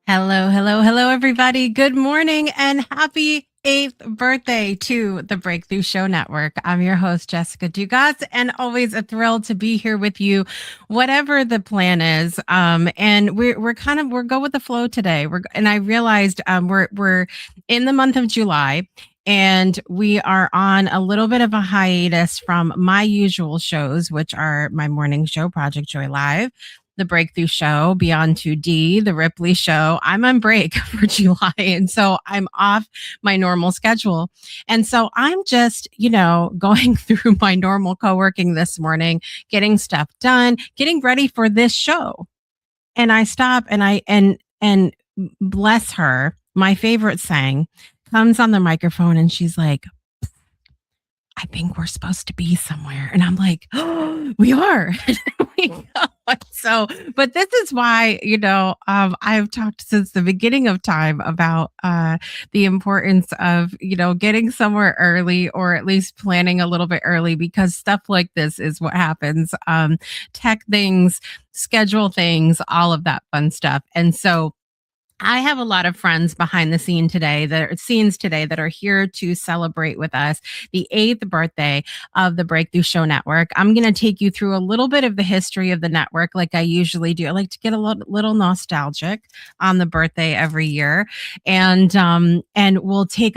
Hello, hello, hello, everybody. Good morning and happy 8th birthday to the Breakthrough Show Network. I'm your host, Jessica Dugas, and always a thrill to be here with you, whatever the plan is. And we're go with the flow today. And I realized we're in the month of July. And we are on a little bit of a hiatus from my usual shows, which are my morning show, Project Joy Live, the Breakthrough Show, Beyond 2D, the Ripley Show. I'm on break for July. And so I'm off my normal schedule. And so I'm just, going through my normal co-working this morning, getting stuff done, getting ready for this show. And I stop and bless her, my favorite sang, comes on the microphone and she's like, I think we're supposed to be somewhere. And I'm like, oh, we are. We go. So, but this is why, I've talked since the beginning of time about the importance of, getting somewhere early or at least planning a little bit early, because stuff like this is what happens. Tech things, schedule things, all of that fun stuff. And so, I have a lot of friends behind the scenes today that are here to celebrate with us the 8th birthday of the Breakthrough Show Network. I'm going to take you through a little bit of the history of the network like I usually do. I like to get a little nostalgic on the birthday every year. And we'll take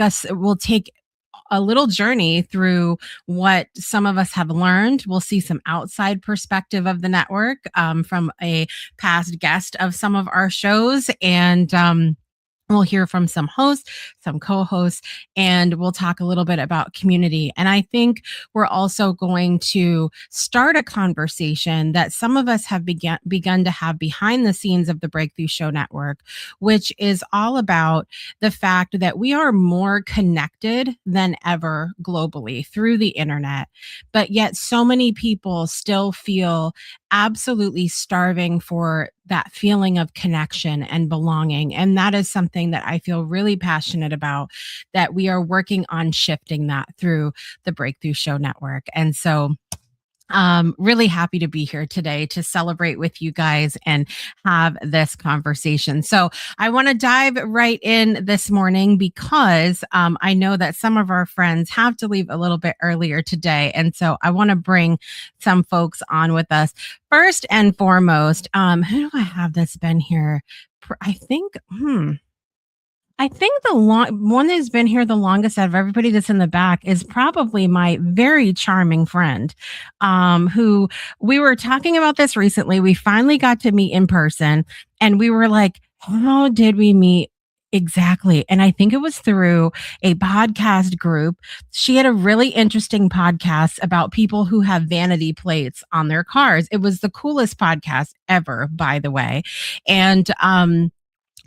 a little journey through what some of us have learned. We'll see some outside perspective of the network from a past guest of some of our shows. And we'll hear from some hosts, some co-hosts, and we'll talk a little bit about community. And I think we're also going to start a conversation that some of us have begun to have behind the scenes of the Breakthrough Show Network, which is all about the fact that we are more connected than ever globally through the internet. But yet so many people still feel absolutely starving for that feeling of connection and belonging. And that is something that I feel really passionate about, that we are working on shifting that through the Breakthrough Show Network. And so really happy to be here today to celebrate with you guys and have this conversation. So I want to dive right in this morning because I know that some of our friends have to leave a little bit earlier today. And so I want to bring some folks on with us. First and foremost, who do I have that's been here? I think the one that's been here the longest out of everybody that's in the back is probably my very charming friend, who we were talking about this recently. We finally got to meet in person and we were like, how did we meet? Exactly. And I think it was through a podcast group. She had a really interesting podcast about people who have vanity plates on their cars. It was the coolest podcast ever, by the way. And,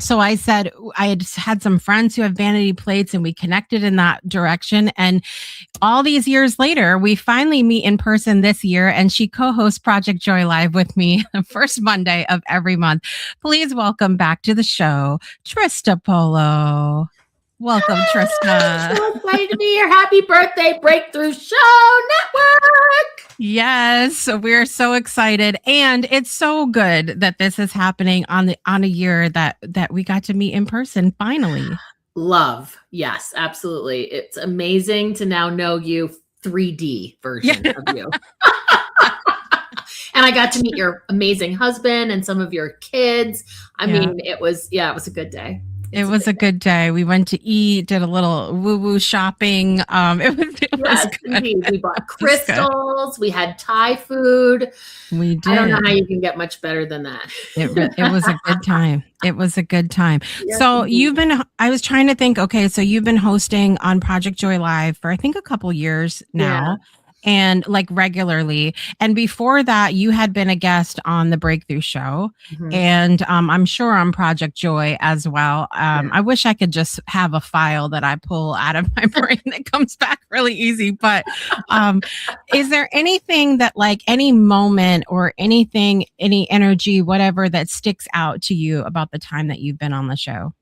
so I said, I had some friends who have vanity plates and we connected in that direction. And all these years later, we finally meet in person this year, and she co-hosts Project Joy Live with me the first Monday of every month. Please welcome back to the show, Trista Polo. Welcome, Trista. So excited to be here. Happy birthday, Breakthrough Show Network. Yes, we're so excited. And it's so good that this is happening on a year that we got to meet in person finally. Love. Yes, absolutely. It's amazing to now know you 3D version of you. And I got to meet your amazing husband and some of your kids. I mean, it was a good day. It was a good day. We went to eat, did a little woo-woo shopping. It was good. Indeed. We bought crystals. We had Thai food. We did. I don't know how you can get much better than that. It was a good time. It was a good time. Yes, so indeed. I was trying to think, okay, so you've been hosting on Project Joy Live for I think a couple years now. Yeah. And like regularly. And before that, you had been a guest on the Breakthrough Show, and I'm sure on Project Joy as well. I wish I could just have a file that I pull out of my brain that comes back really easy. But is there anything that, like, any moment or anything, any energy, whatever, that sticks out to you about the time that you've been on the show?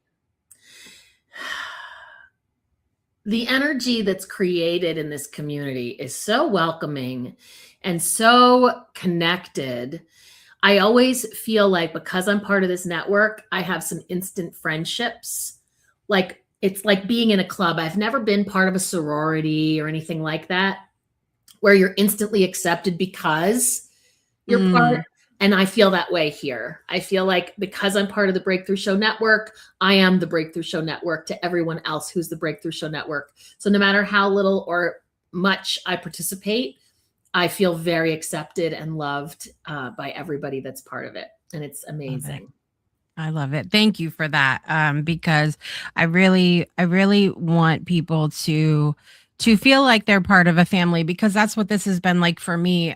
The energy that's created in this community is so welcoming and so connected. I always feel like because I'm part of this network, I have some instant friendships. Like it's like being in a club. I've never been part of a sorority or anything like that where you're instantly accepted because you're part. And I feel that way here. I feel like because I'm part of the Breakthrough Show Network, I am the Breakthrough Show Network to everyone else who's the Breakthrough Show Network. So no matter how little or much I participate, I feel very accepted and loved by everybody that's part of it. And it's amazing. I love it. Thank you for that. Because I really want people to feel like they're part of a family, because that's what this has been like for me.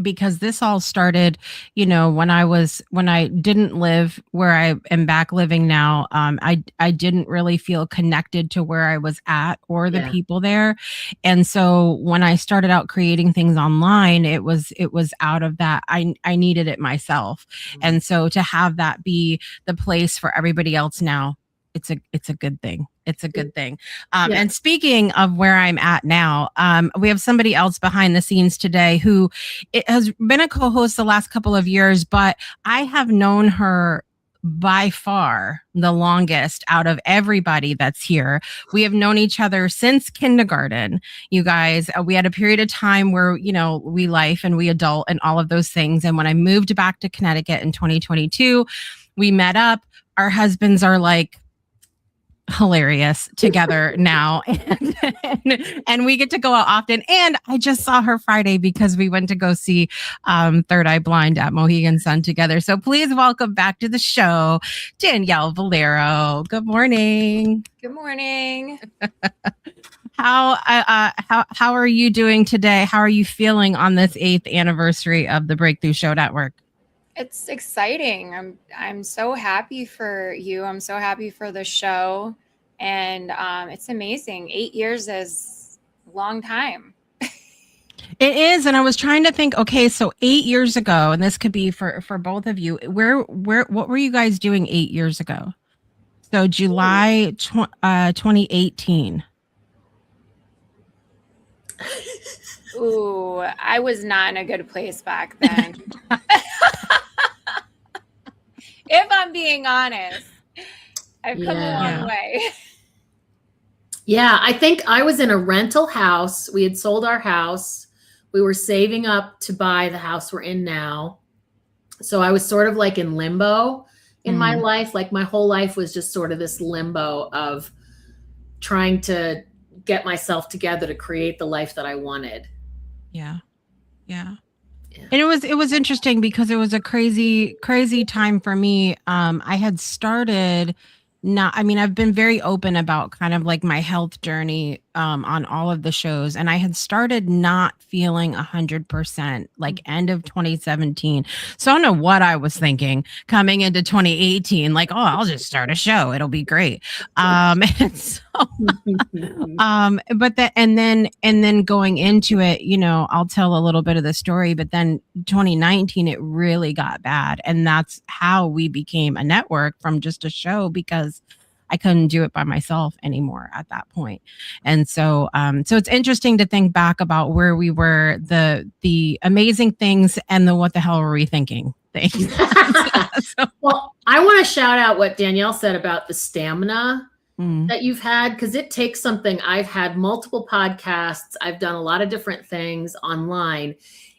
Because this all started, when I didn't live where I am back living now. I didn't really feel connected to where I was at or the people there. And so when I started out creating things online, it was out of that. I needed it myself. And so to have that be the place for everybody else now, it's a good thing. It's a good thing. And speaking of where I'm at now, we have somebody else behind the scenes today who has been a co-host the last couple of years, but I have known her by far the longest out of everybody that's here. We have known each other since kindergarten, you guys. We had a period of time where, we life and we adult and all of those things. And when I moved back to Connecticut in 2022, we met up. Our husbands are like hilarious together now, and we get to go out often. And I just saw her Friday because we went to go see Third Eye Blind at Mohegan Sun together. So please welcome back to the show, Danielle Valero. Good morning. Good morning. How are you doing today? How are you feeling on this 8th anniversary of the Breakthrough Show Network? It's exciting. I'm so happy for you. I'm so happy for the show. And it's amazing. 8 years is a long time. It is. And I was trying to think, okay, so 8 years ago, and this could be for both of you, what were you guys doing 8 years ago? So July 2018. Ooh, I was not in a good place back then. If I'm being honest, I've come a long way. Yeah, I think I was in a rental house. We had sold our house. We were saving up to buy the house we're in now. So I was sort of like in limbo in my life. Like my whole life was just sort of this limbo of trying to get myself together to create the life that I wanted. Yeah. And it was interesting because it was a crazy time for me. I had started I've been very open about kind of like my health journey on all of the shows. And I had started not feeling 100% like end of 2017. So I don't know what I was thinking coming into 2018, like, oh, I'll just start a show. It'll be great. And so, but and then going into it, I'll tell a little bit of the story, but then 2019, it really got bad. And that's how we became a network from just a show, because I couldn't do it by myself anymore at that point. And so so it's interesting to think back about where we were, the amazing things and the what the hell were we thinking things. Well, I want to shout out what Danielle said about the stamina that you've had, because it takes something. I've had multiple podcasts. I've done a lot of different things online.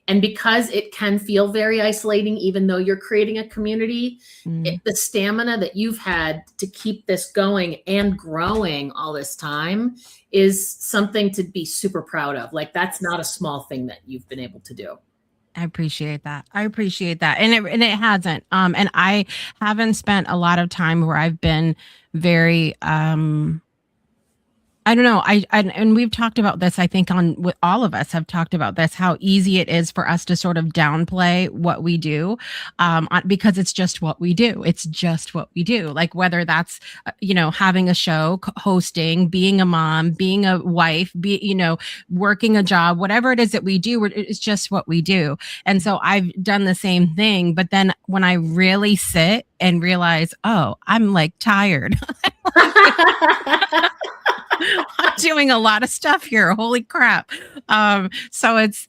And because it can feel very isolating, even though you're creating a community, the stamina that you've had to keep this going and growing all this time is something to be super proud of. Like, that's not a small thing that you've been able to do. I appreciate that. And it hasn't. And I haven't spent a lot of time where I've been very, I don't know. And we've talked about this, I think all of us have talked about this, how easy it is for us to sort of downplay what we do, because it's just what we do. It's just what we do. Like whether that's, having a show, hosting, being a mom, being a wife, working a job, whatever it is that we do, it's just what we do. And so I've done the same thing. But then when I really sit and realize, oh, I'm like tired. I'm doing a lot of stuff here. Holy crap. So it's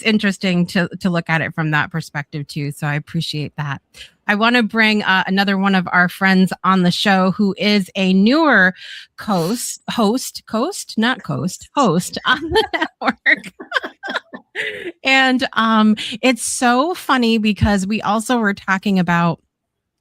interesting to look at it from that perspective too. So I appreciate that. I want to bring another one of our friends on the show who is a newer host on the network. And it's so funny because we also were talking about,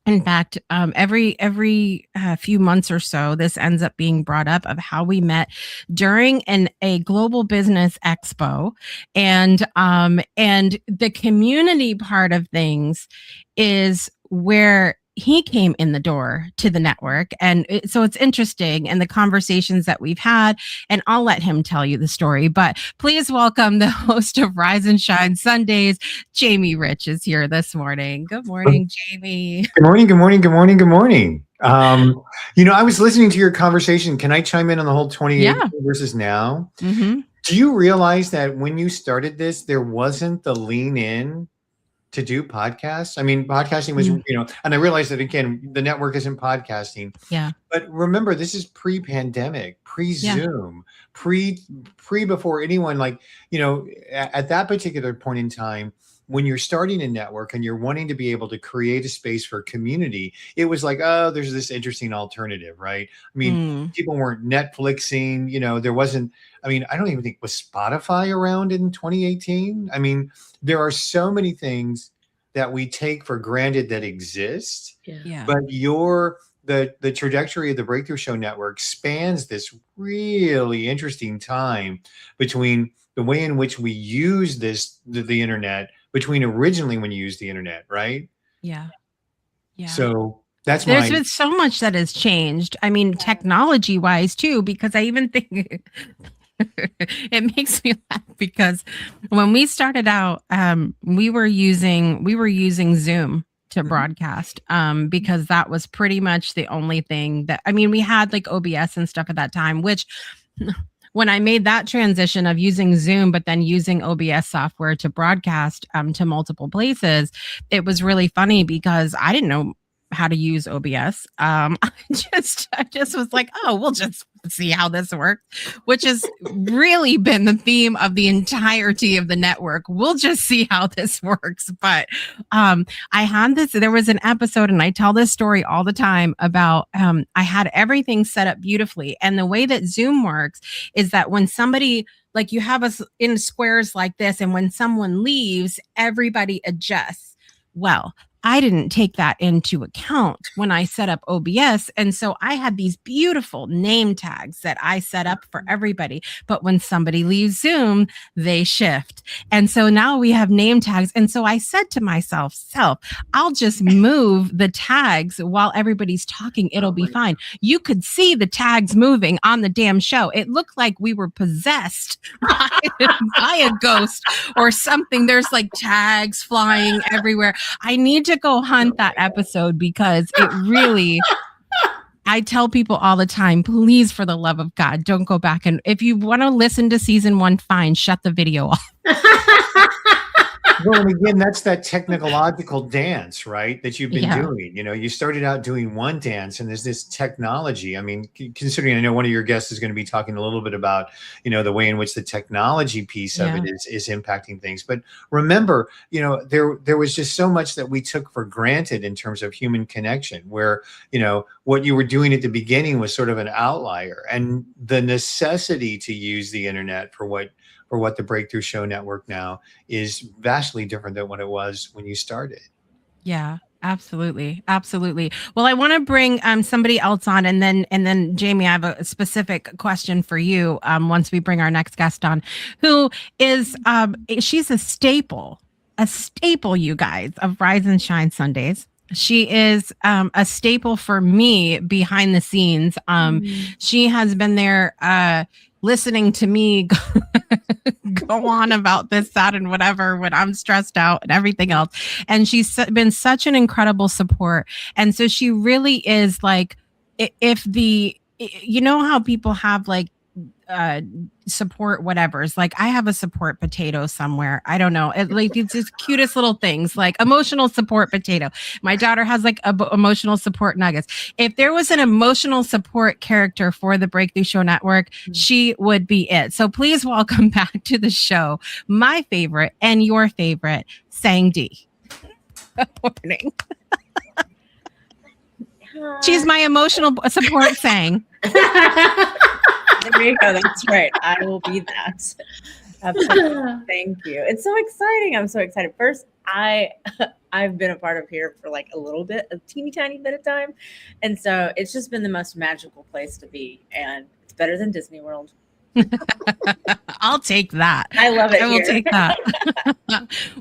in fact, every few months or so, this ends up being brought up of how we met during a global business expo, and the community part of things is where he came in the door to the network. And so it's interesting, and the conversations that we've had, and I'll let him tell you the story, but please welcome the host of Rise and Shine Sundays. Jamie Rich is here this morning. Good morning, Jamie. Good morning, good morning, good morning, good morning. I was listening to your conversation. Can I chime in on the whole 2018 versus now? Mm-hmm. Do you realize that when you started this, there wasn't the lean in to do podcasts? I mean, podcasting was, and I realized that, again, the network isn't podcasting. Yeah. But remember, this is pre-pandemic, pre-Zoom, pre before anyone, at that particular point in time, when you're starting a network and you're wanting to be able to create a space for community, it was like, oh, there's this interesting alternative, right? I mean, people weren't Netflixing, there wasn't, I don't even think, was Spotify around in 2018? I mean, there are so many things that we take for granted that exist, but the trajectory of the Breakthrough Show Network spans this really interesting time between the way in which we use the internet, between originally when you used the internet, right? Yeah. So there's been so much that has changed. I mean, technology wise too, because I even think it makes me laugh because when we started out, we were using Zoom to broadcast, because that was pretty much the only thing that, we had like OBS and stuff at that time, which when I made that transition of using Zoom, but then using OBS software to broadcast to multiple places, it was really funny because I didn't know how to use OBS. I just was like, oh, we'll just see how this works, which has really been the theme of the entirety of the network. We'll just see how this works. But I had there was an episode, and I tell this story all the time about, I had everything set up beautifully. And the way that Zoom works is that when somebody, like, you have us in squares like this, and when someone leaves, everybody adjusts. Well, I didn't take that into account when I set up OBS. And so I had these beautiful name tags that I set up for everybody. But when somebody leaves Zoom, they shift. And so now we have name tags. And so I said to myself, I'll just move the tags while everybody's talking. It'll be fine. You could see the tags moving on the damn show. It looked like we were possessed by a ghost or something. There's like tags flying everywhere. I need to go hunt that episode because it really, I tell people all the time, please, for the love of God, don't go back. And if you want to listen to season 1, fine, shut the video off. Well, and again, that's that technological dance, right? That you've been doing. You started out doing one dance, and there's this technology. Considering I know one of your guests is going to be talking a little bit about, the way in which the technology piece of it is impacting things. But remember, there was just so much that we took for granted in terms of human connection, where, what you were doing at the beginning was sort of an outlier, and the necessity to use the internet for what the Breakthrough Show Network now is vastly different than what it was when you started. Yeah, absolutely. Absolutely. Well, I want to bring somebody else on, and then Jamie, I have a specific question for you once we bring our next guest on, who is she's a staple, you guys, of Rise and Shine Sundays. She is a staple for me behind the scenes. She has been there listening to me go on about this, that, and whatever when I'm stressed out and everything else. And she's been such an incredible support. And so she really is like, if the, how people have like uh support whatever's like I have a support potato somewhere. I don't know. It's just cutest little things like emotional support potato. My daughter has like emotional support nuggets. If there was an emotional support character for the Breakthrough Show Network, she would be it. So please welcome back to the show my favorite and your favorite, Sang D. Good morning. She's my emotional support Sang. There you go. That's right. I will be that. Absolutely. Thank you. It's so exciting. I'm so excited. First, I've been a part of here for like a teeny tiny bit of time. And so it's just been the most magical place to be. And it's better than Disney World. I'll take that. I love it. I will take that.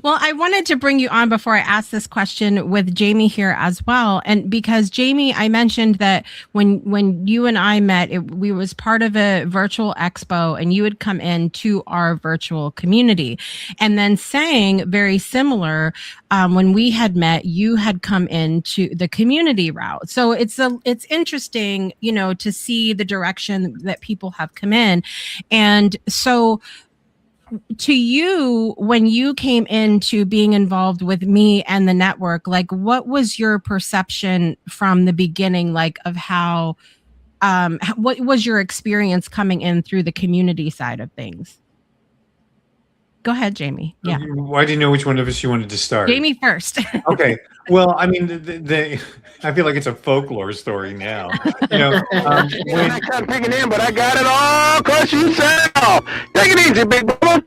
Well, I wanted to bring you on before I ask this question with Jamie here as well. And because Jamie, I mentioned that when you and I met, we was part of a virtual expo and you had come in to our virtual community. And then Sang, very similar, when we had met, you had come into the community route. So it's interesting, to see the direction that people have come in. And so to you, when you came into being involved with me and the network, like what was your perception from the beginning, like of how, what was your experience coming in through the community side of things? Go ahead, Jamie. Yeah. Why do you know which one of us you wanted to start? Jamie first. Okay. Well, I mean, I feel like it's a folklore story now. I can't pick it in, but I got it all because you sound. Take it easy, big brother.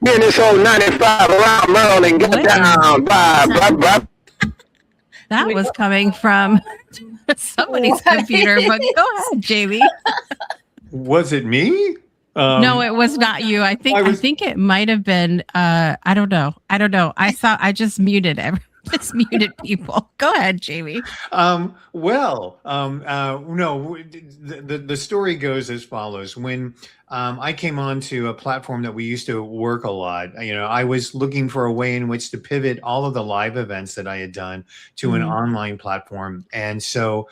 Me and this old 95 around Maryland, get down, bye. That was coming from somebody's computer, but go ahead, Jamie. Was it me? No, it was not you. I think it might have been. I don't know. I just muted just muted people. Go ahead, Jamie. No. The story goes as follows. When I came onto a platform that we used to work a lot, I was looking for a way in which to pivot all of the live events that I had done to an online platform, and so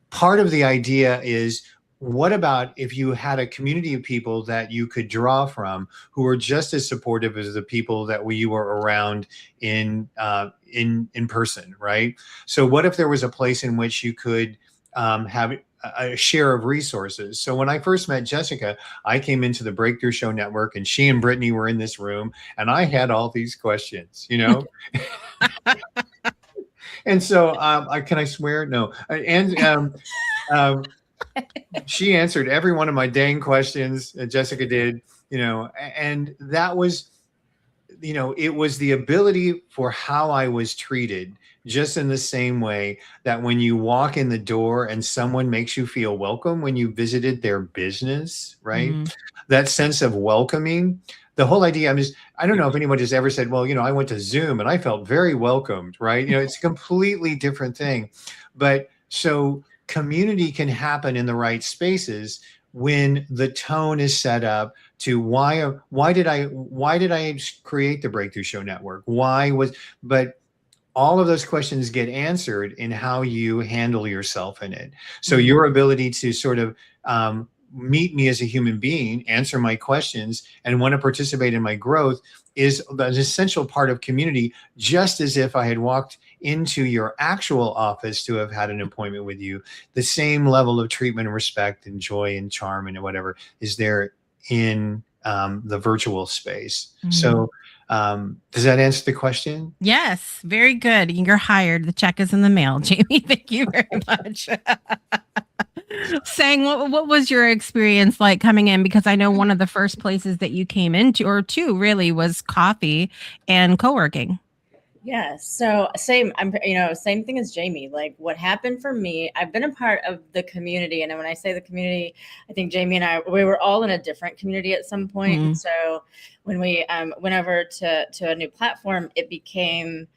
part of the idea is, what about if you had a community of people that you could draw from who were just as supportive as the people that we were around in person, right? So what if there was a place in which you could have a share of resources? So when I first met Jessica, I came into the Breakthrough Show Network and she and Brittany were in this room and I had all these questions, And so can I swear? No. She answered every one of my dang questions. Jessica did, and that was, it was the ability for how I was treated, just in the same way that when you walk in the door and someone makes you feel welcome when you visited their business, right? Mm-hmm. That sense of welcoming, the whole idea, I don't know if anyone has ever said, well, I went to Zoom and I felt very welcomed, right? It's a completely different thing. But so community can happen in the right spaces when the tone is set up to why did I create the Breakthrough Show Network? But all of those questions get answered in how you handle yourself in it. So your ability to sort of meet me as a human being, answer my questions, and want to participate in my growth is an essential part of community, just as if I had walked into your actual office to have had an appointment with you. The same level of treatment and respect and joy and charm and whatever is there in the virtual space. Mm-hmm. So does that answer the question? Yes, very good. You're hired. The check is in the mail, Jamie. Thank you very much. Sang, what was your experience like coming in? Because I know one of the first places that you came into, or two really, was coffee and co-working. Yeah. So same thing as Jamie. Like what happened for me, I've been a part of the community. And when I say the community, I think Jamie and we were all in a different community at some point. Mm-hmm. And so when we went over to a new platform, it became,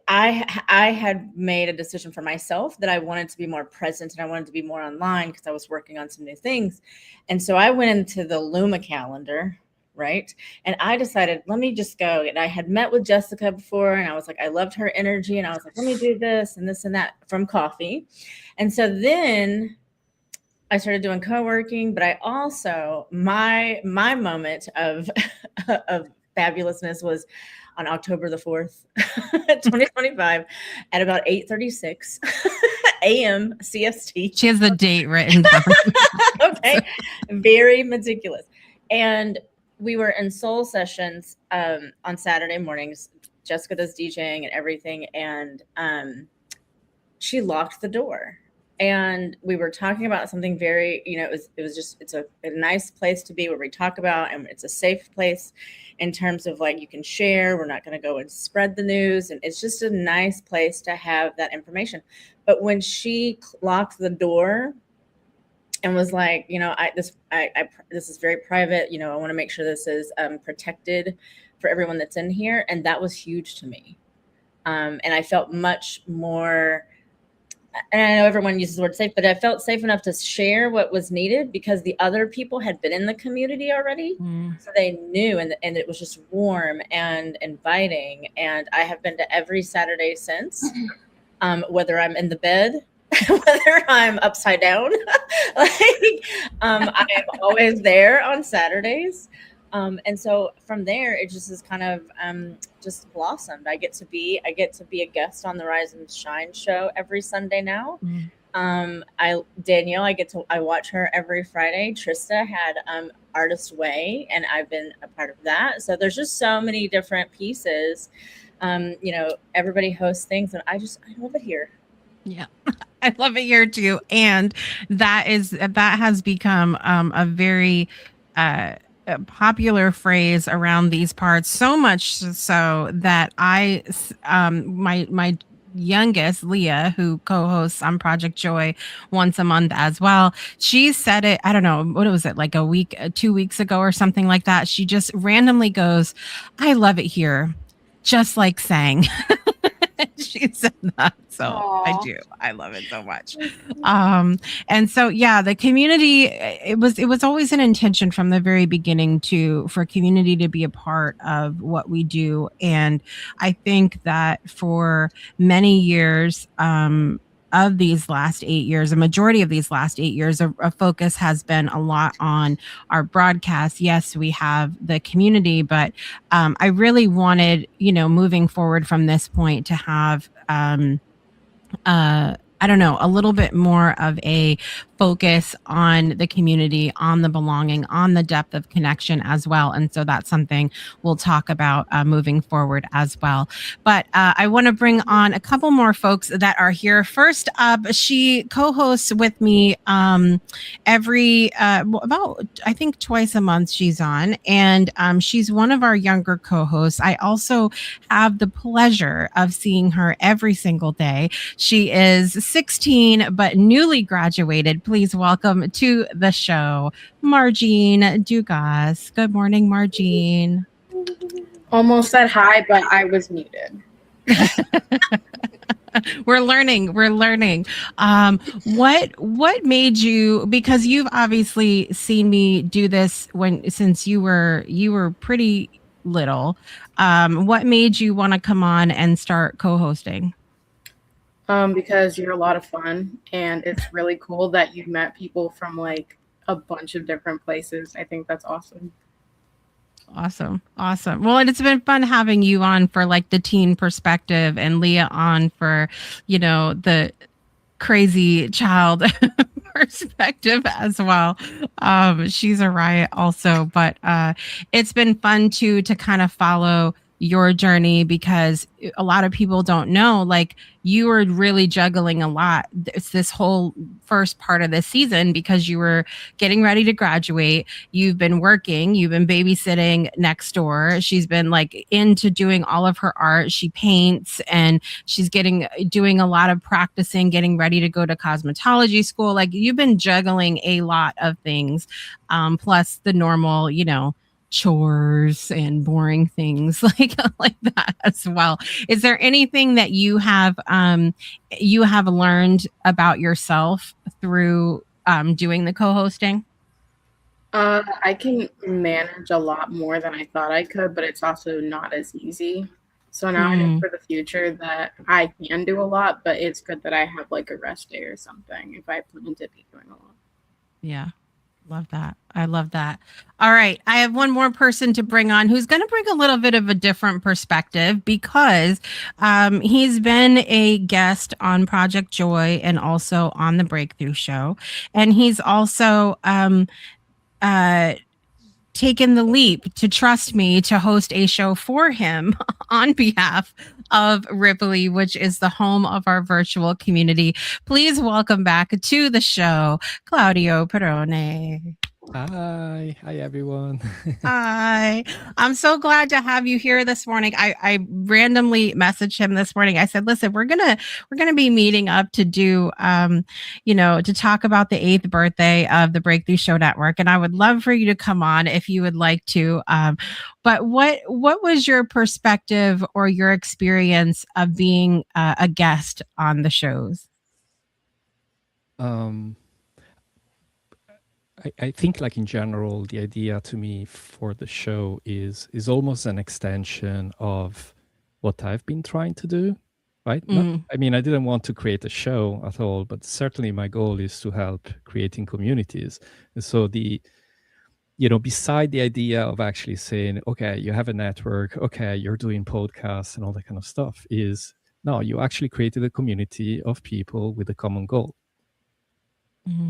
I had made a decision for myself that I wanted to be more present and I wanted to be more online because I was working on some new things. And so I went into the Luma calendar, right? And I decided, let me just go. And I had met with Jessica before and I was like, I loved her energy. And I was like, let me do this and that from coffee. And so then I started doing co-working, but I also my moment of of fabulousness was on October the 4th, 2025 at about 8:36 a.m. CST. She has the date written down. Okay, very meticulous. And we were in soul sessions on Saturday mornings. Jessica does DJing and everything, and she locked the door. And we were talking about something very, it's a nice place to be where we talk about, and it's a safe place in terms of like you can share. We're not going to go and spread the news, and it's just a nice place to have that information. But when she locked the door and was like, this is very private. I want to make sure this is protected for everyone that's in here, and that was huge to me. And I felt much more. And I know everyone uses the word safe, but I felt safe enough to share what was needed because the other people had been in the community already. So they knew, and it was just warm and inviting. And I have been to every Saturday since, whether I'm in the bed, whether I'm upside down, I am always there on Saturdays. And so from there, it just is kind of just blossomed. I get to be a guest on the Rise and Shine show every Sunday now. Danielle, I watch her every Friday. Trista had Artist Way, and I've been a part of that. So there's just so many different pieces. Everybody hosts things, and I love it here. Yeah, I love it here too. And that has become a very popular phrase around these parts, so much so that my youngest, Leah, who co-hosts on Project Joy once a month as well, she said it, I don't know, what was it, like 2 weeks ago or something like that. She just randomly goes, "I love it here," just like sang. She said that. So Aww. I love it so much. And so, yeah, the community, it was always an intention from the very beginning for community to be a part of what we do. And I think that for many years, of these last 8 years, a majority of these last 8 years, a focus has been a lot on our broadcast. Yes, we have the community, but I really wanted, moving forward from this point to have, I don't know, a little bit more of a focus on the community, on the belonging, on the depth of connection as well. And so that's something we'll talk about moving forward as well. But I want to bring on a couple more folks that are here. First up, she co-hosts with me every, about, I think twice a month she's on. And she's one of our younger co-hosts. I also have the pleasure of seeing her every single day. She is 16, but newly graduated. Please welcome to the show, Margine Dugas. Good morning, Margine. Almost said hi, but I was muted. We're learning. What made you, because you've obviously seen me do this since you were pretty little. What made you want to come on and start co-hosting? Because you're a lot of fun, and it's really cool that you've met people from like a bunch of different places. I think that's awesome. Awesome. Well, and it's been fun having you on for like the teen perspective, and Leah on for, the crazy child perspective as well. She's a riot also, but it's been fun to kind of follow your journey, because a lot of people don't know, like, you were really juggling a lot. It's this whole first part of this season because you were getting ready to graduate. You've been working, you've been babysitting next door. She's been like into doing all of her art. She paints, and she's doing a lot of practicing, getting ready to go to cosmetology school. Like, you've been juggling a lot of things, plus the normal, chores and boring things like that as well. Is there anything that you have learned about yourself through doing the co-hosting? I can manage a lot more than I thought I could, but it's also not as easy. So now I know for the future that I can do a lot, but it's good that I have like a rest day or something if I plan to be doing a lot. Yeah. Love that. I love that. All right. I have one more person to bring on who's going to bring a little bit of a different perspective because he's been a guest on Project Joy and also on the Breakthrough Show. And he's also uh, taken the leap to trust me to host a show for him on behalf of Ripley, which is the home of our virtual community. Please welcome back to the show, Claudio Perrone. Hi everyone. Hi. I'm so glad to have you here this morning. I randomly messaged him this morning. I said, listen, we're gonna be meeting up to do to talk about the 8th birthday of the Breakthrough Show Network. And I would love for you to come on if you would like to. But what was your perspective or your experience of being a guest on the shows? I think like in general, the idea to me for the show is almost an extension of what I've been trying to do, right? I mean, I didn't want to create a show at all, but certainly my goal is to help creating communities. And so beside the idea of actually saying, okay, you have a network, okay, you're doing podcasts and all that kind of stuff is, no, you actually created a community of people with a common goal,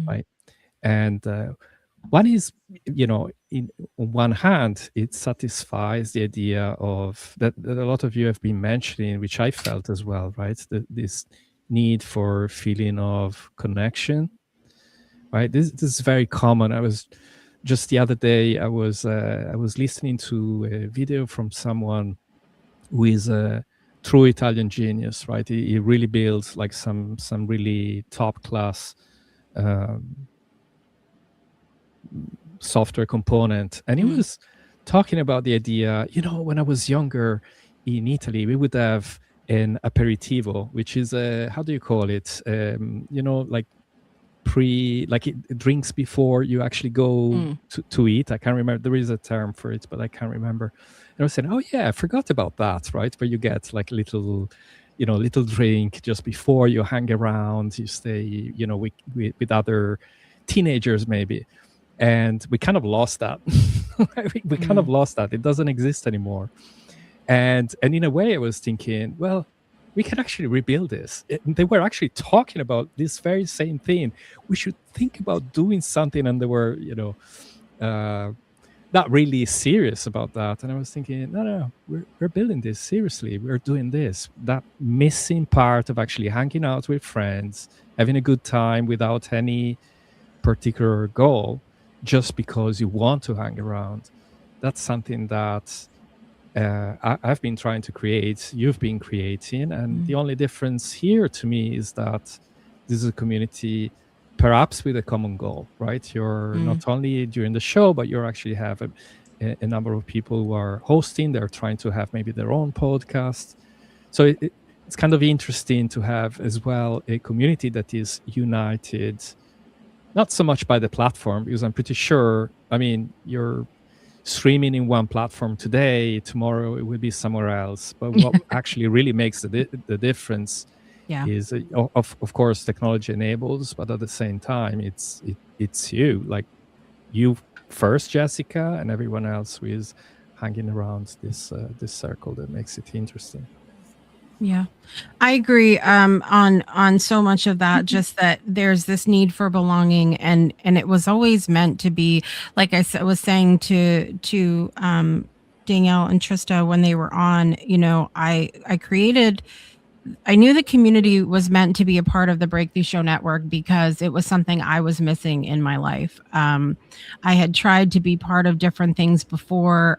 right? And one is, on one hand, it satisfies the idea of that a lot of you have been mentioning, which I felt as well, right? This need for feeling of connection, right? This is very common. I was just the other day, I was listening to a video from someone who is a true Italian genius, right? He really builds like some really top class software component, and he was talking about the idea, when I was younger in Italy, we would have an aperitivo, which is how do you call it, like drinks before you actually go to eat. I can't remember, there is a term for it, but I can't remember. And I was saying, oh yeah, I forgot about that, right? Where you get like a little drink just before you hang around, you stay with other teenagers maybe. And we kind of lost that. we kind of lost that. It doesn't exist anymore. And in a way, I was thinking, well, we can actually rebuild this. They were actually talking about this very same thing. We should think about doing something. And they were, not really serious about that. And I was thinking, no, we're building this seriously. We're doing this. That missing part of actually hanging out with friends, having a good time without any particular goal, just because you want to hang around. That's something that I've been trying to create, you've been creating. And the only difference here to me is that this is a community perhaps with a common goal, right? You're not only during the show, but you actually have a number of people who are hosting. They're trying to have maybe their own podcast. So it's kind of interesting to have as well a community that is united, not so much by the platform, because I'm pretty sure, you're streaming in one platform today, tomorrow it will be somewhere else. But what actually really makes the difference is, of course, technology enables, but at the same time, it's you, like you first, Jessica, and everyone else who is hanging around this circle that makes it interesting. Yeah, I agree on so much of that. Just that there's this need for belonging, and it was always meant to be, like I was saying to Danielle and Trista when they were on. I knew the community was meant to be a part of the Breakthrough Show Network because it was something I was missing in my life. I had tried to be part of different things before.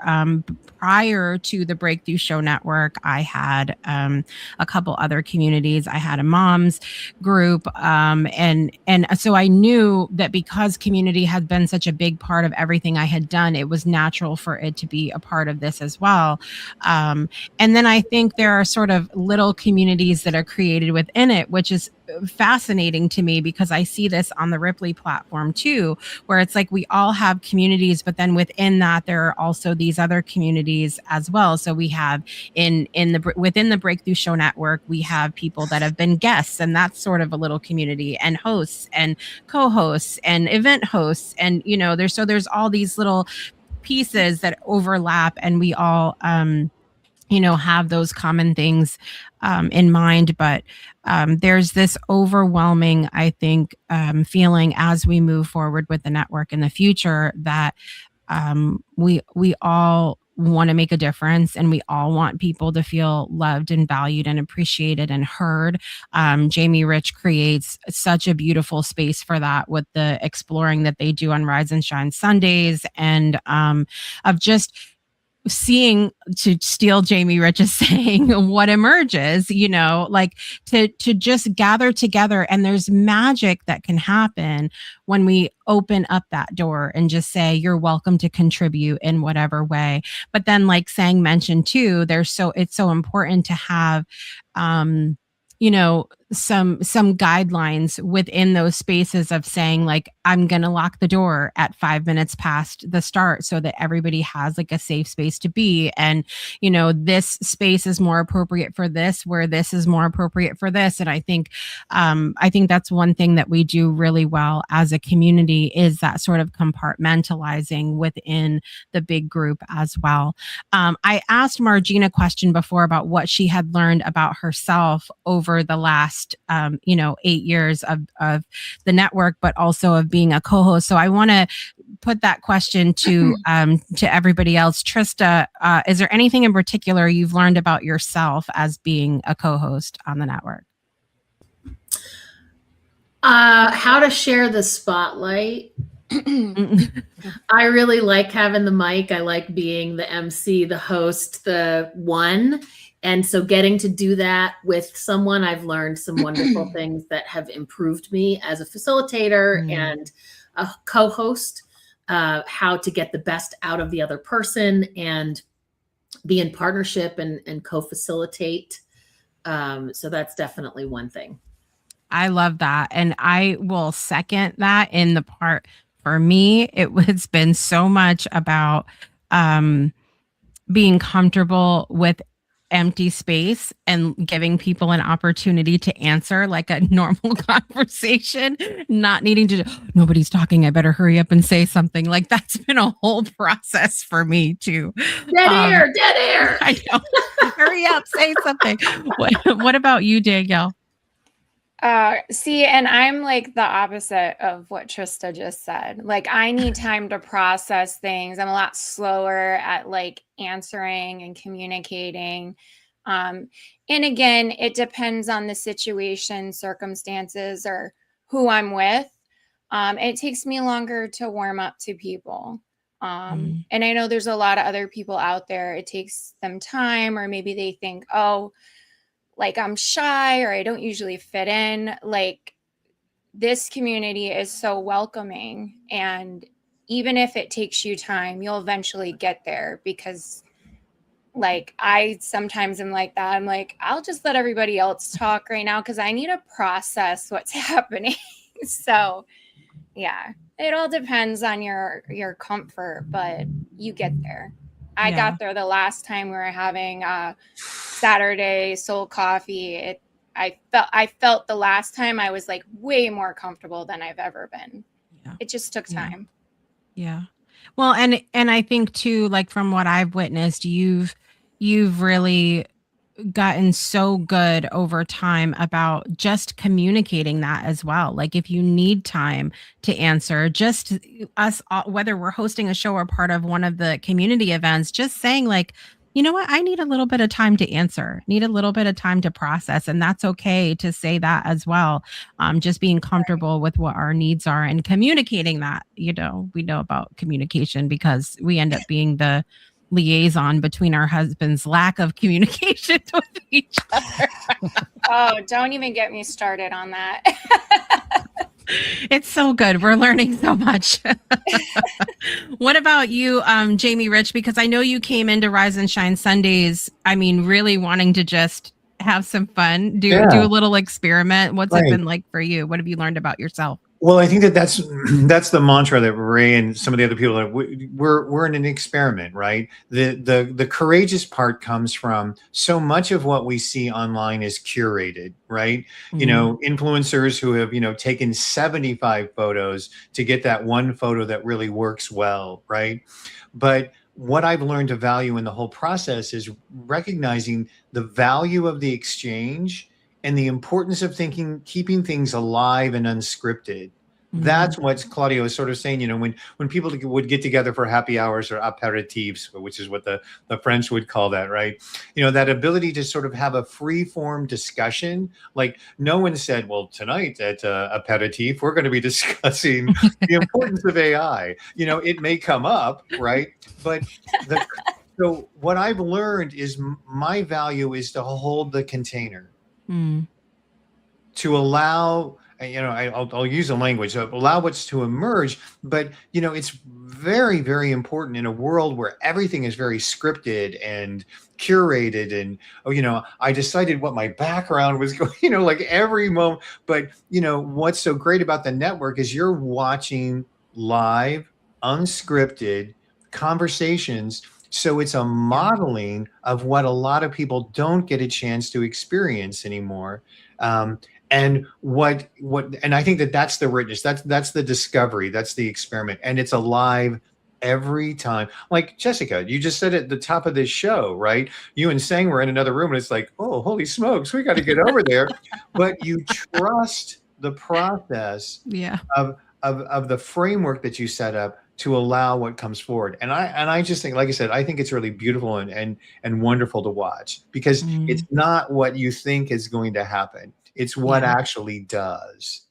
Prior to the Breakthrough Show Network, I had a couple other communities. I had a mom's group, and so I knew that because community had been such a big part of everything I had done, it was natural for it to be a part of this as well. And then I think there are sort of little communities communities that are created within it, which is fascinating to me because I see this on the Ripley platform too, where it's like we all have communities, but then within that there are also these other communities as well. So we have within the Breakthrough Show Network, we have people that have been guests, and that's sort of a little community, and hosts and co-hosts and event hosts, and there's all these little pieces that overlap, and we all have those common things in mind. But there's this overwhelming, I think, feeling as we move forward with the network in the future that we all want to make a difference, and we all want people to feel loved and valued and appreciated and heard. Jamie Rich creates such a beautiful space for that with the exploring that they do on Rise and Shine Sundays, and of just seeing, to steal Jamie Rich's saying, what emerges, like to just gather together. And there's magic that can happen when we open up that door and just say, you're welcome to contribute in whatever way. But then, like Sang mentioned too, it's so important to have, some guidelines within those spaces of saying, like, I'm going to lock the door at 5 minutes past the start so that everybody has like a safe space to be. And, this space is more appropriate for this, where this is more appropriate for this. And I think that's one thing that we do really well as a community, is that sort of compartmentalizing within the big group as well. I asked Margina a question before about what she had learned about herself over the last 8 years of the network, but also of being a co-host. So I want to put that question to everybody else. Trista, is there anything in particular you've learned about yourself as being a co-host on the network? How to share the spotlight. I really like having the mic. I like being the MC, the host, the one. And so getting to do that with someone, I've learned some wonderful things that have improved me as a facilitator and a co-host, how to get the best out of the other person and be in partnership and co-facilitate. So that's definitely one thing. I love that. And I will second that in the part, for me, it's been so much about being comfortable with empty space and giving people an opportunity to answer like a normal conversation, not needing to, nobody's talking, I better hurry up and say something. Like, that's been a whole process for me too. Dead air. I know. Hurry up, say something. What about you, Danielle? See, and I'm like the opposite of what Trista just said. Like, I need time to process things. I'm a lot slower at like answering and communicating. And again, it depends on the situation, circumstances, or who I'm with. It takes me longer to warm up to people. And I know there's a lot of other people out there. It takes them time, or maybe they think, oh, like I'm shy or I don't usually fit in. Like, this community is so welcoming. And even if it takes you time, you'll eventually get there, because like I sometimes am like that. I'm like, I'll just let everybody else talk right now because I need to process what's happening. So yeah, it all depends on your comfort, but you get there. I got there the last time we were having Saturday Soul Coffee. I felt the last time I was like way more comfortable than I've ever been. Yeah. It just took time. Yeah. Well, and I think too, like from what I've witnessed, you've really gotten so good over time about just communicating that as well. Like, if you need time to answer, just us, whether we're hosting a show or part of one of the community events, just saying like, you know what, I need a little bit of time to answer, need a little bit of time to process. And that's okay to say that as well. Just being comfortable with what our needs are and communicating that. We know about communication because we end up being the liaison between our husbands' lack of communication with each other. Oh, don't even get me started on that. It's so good. We're learning so much. What about you, Jamie Rich? Because I know you came into Rise and Shine Sundays, I mean, really wanting to just have some fun, do Yeah. a little experiment. What's Right. it been like for you? What have you learned about yourself? Well, I think that's the mantra that Ray and some of the other people that we're in an experiment, right? The courageous part comes from so much of what we see online is curated, right? You know, influencers who have, you know, taken 75 photos to get that one photo that really works well, right? But what I've learned to value in the whole process is recognizing the value of the exchange and the importance of keeping things alive and unscripted. That's what Claudio is sort of saying. You know, when people would get together for happy hours or aperitifs, which is what the French would call that, right? You know, that ability to sort of have a free form discussion. Like no one said, well, tonight at aperitif, we're going to be discussing the importance of AI. You know, it may come up, right? But so what I've learned is my value is to hold the container. To allow, you know, I'll use a language, allow what's to emerge. But, you know, it's very, very important in a world where everything is very scripted and curated. And, oh, you know, I decided what my background was going, you know, like every moment. But, you know, what's so great about the network is you're watching live, unscripted conversations. So it's a modeling of what a lot of people don't get a chance to experience anymore. And and I think that's the richness, that's the discovery, that's the experiment, and it's alive every time. Like Jessica, you just said at the top of this show, right? You and Sang were in another room, and it's like, oh, holy smokes, we got to get over there. But you trust the process of the framework that you set up to allow what comes forward. And I just think, like I said, I think it's really beautiful and wonderful to watch, because it's not what you think is going to happen. It's what actually does.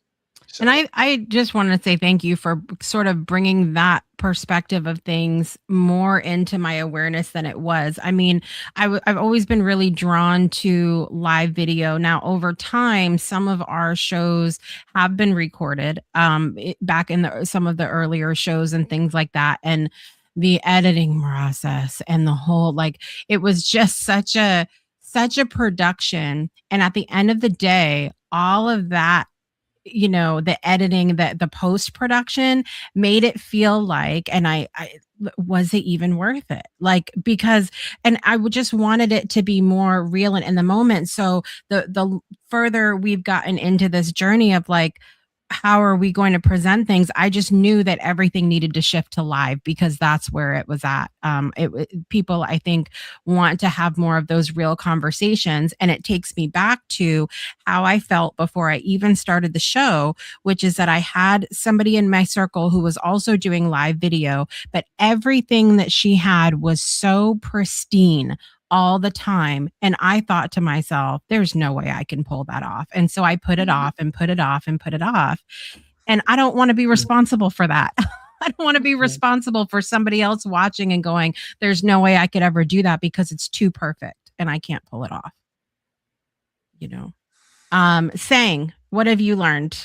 So. And I just wanted to say thank you for sort of bringing that perspective of things more into my awareness than it was. I mean, I've always been really drawn to live video. Now, over time, some of our shows have been recorded back in some of the earlier shows and things like that. And the editing process and the whole, like, it was just such a production. And at the end of the day, all of that, you know, the editing, the post-production made it feel like, and I was it even worth it? Like, because, and I would just wanted it to be more real and in the moment. So the further we've gotten into this journey of like, how are we going to present things? I just knew that everything needed to shift to live, because that's where it was at. People, I think, want to have more of those real conversations. And it takes me back to how I felt before I even started the show, which is that I had somebody in my circle who was also doing live video, but everything that she had was so pristine all the time. And I thought to myself, there's no way I can pull that off. And so I put it off and put it off and put it off. And I don't want to be responsible for that. I don't want to be responsible for somebody else watching and going, there's no way I could ever do that because it's too perfect and I can't pull it off. You know, Sang, what have you learned?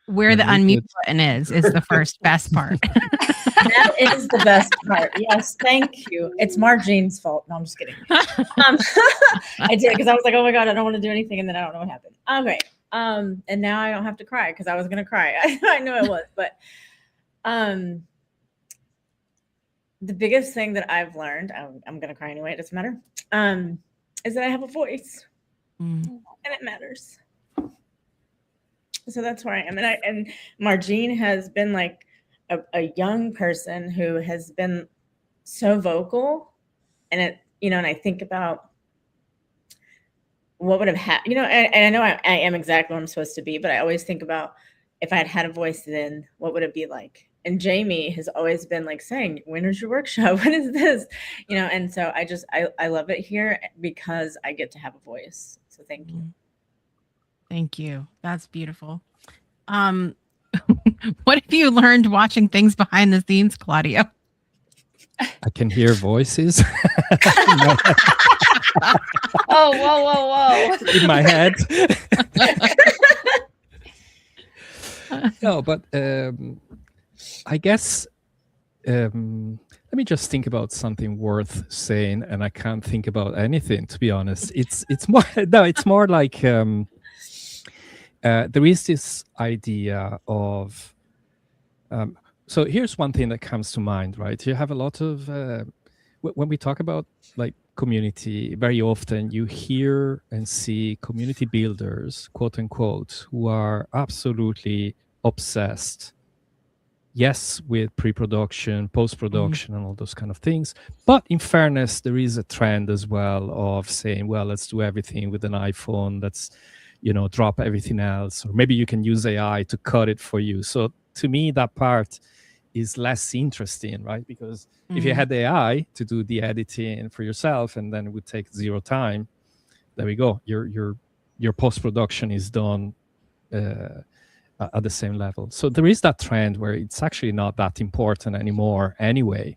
Where the unmute button is the first best part. That is the best part. Yes, thank you. It's Marjean's fault. No, I'm just kidding. I did, because I was like, oh my God, I don't want to do anything, and then I don't know what happened. Okay. And now I don't have to cry, because I was gonna cry. I knew I was, but the biggest thing that I've learned, I'm gonna cry anyway, it doesn't matter, is that I have a voice. And it matters. So that's where I am. And Marjean has been like a young person who has been so vocal, and it, you know, and I think about what would have happened, you know, and I know I am exactly what I'm supposed to be, but I always think about if I had had a voice then, what would it be like? And Jamie has always been like saying, when is your workshop? When is this? You know, and so I love it here because I get to have a voice. So thank you. Thank you. That's beautiful. What have you learned watching things behind the scenes, Claudio? I can hear voices. Oh, whoa. In my head. No, but I guess let me just think about something worth saying, and I can't think about anything, to be honest. It's more no, it's more like there is this idea of so here's one thing that comes to mind, right? You have a lot of when we talk about like community, very often you hear and see community builders, quote unquote, who are absolutely obsessed, yes, with pre-production, post-production, and all those kind of things. But in fairness, there is a trend as well of saying, well, let's do everything with an iPhone. Let's, drop everything else. Or maybe you can use AI to cut it for you. So to me, that part is less interesting, right? Because if you had AI to do the editing for yourself, and then it would take zero time, there we go. Your post-production is done at the same level. So there is that trend where it's actually not that important anymore anyway.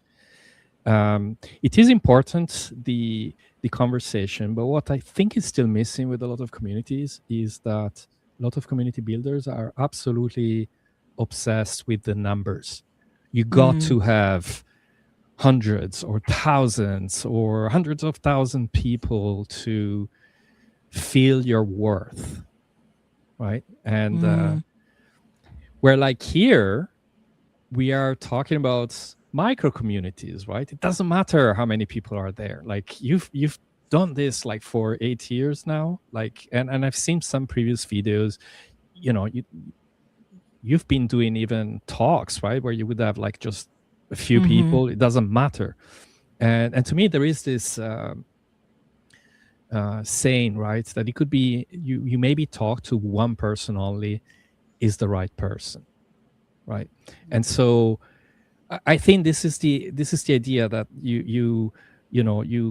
It is important, the conversation, but what I think is still missing with a lot of communities is that a lot of community builders are absolutely obsessed with the numbers. You got to have hundreds or thousands or hundreds of thousand people to feel your worth, right? And where like here, we are talking about micro communities, right? It doesn't matter how many people are there. Like you've done this like for 8 years now, like, and I've seen some previous videos, you've been doing even talks, right? Where you would have like just a few people, it doesn't matter. And to me, there is this saying, right? That it could be, you maybe talk to one person only is the right person, right? And so I think this is the idea that you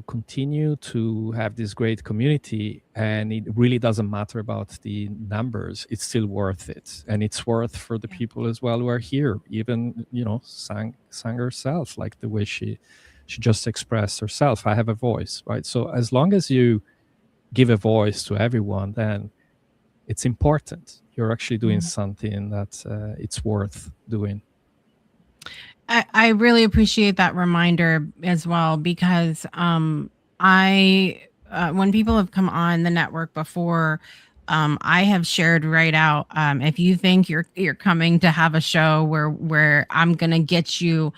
continue to have this great community, and it really doesn't matter about the numbers. It's still worth it, and it's worth for the people as well who are here. Even sang herself, like the way she just expressed herself. I have a voice, right? So as long as you give a voice to everyone, then it's important. You're actually doing something that it's worth doing. I really appreciate that reminder as well, because when people have come on the network before, I have shared right out, if you think you're coming to have a show where I'm gonna get you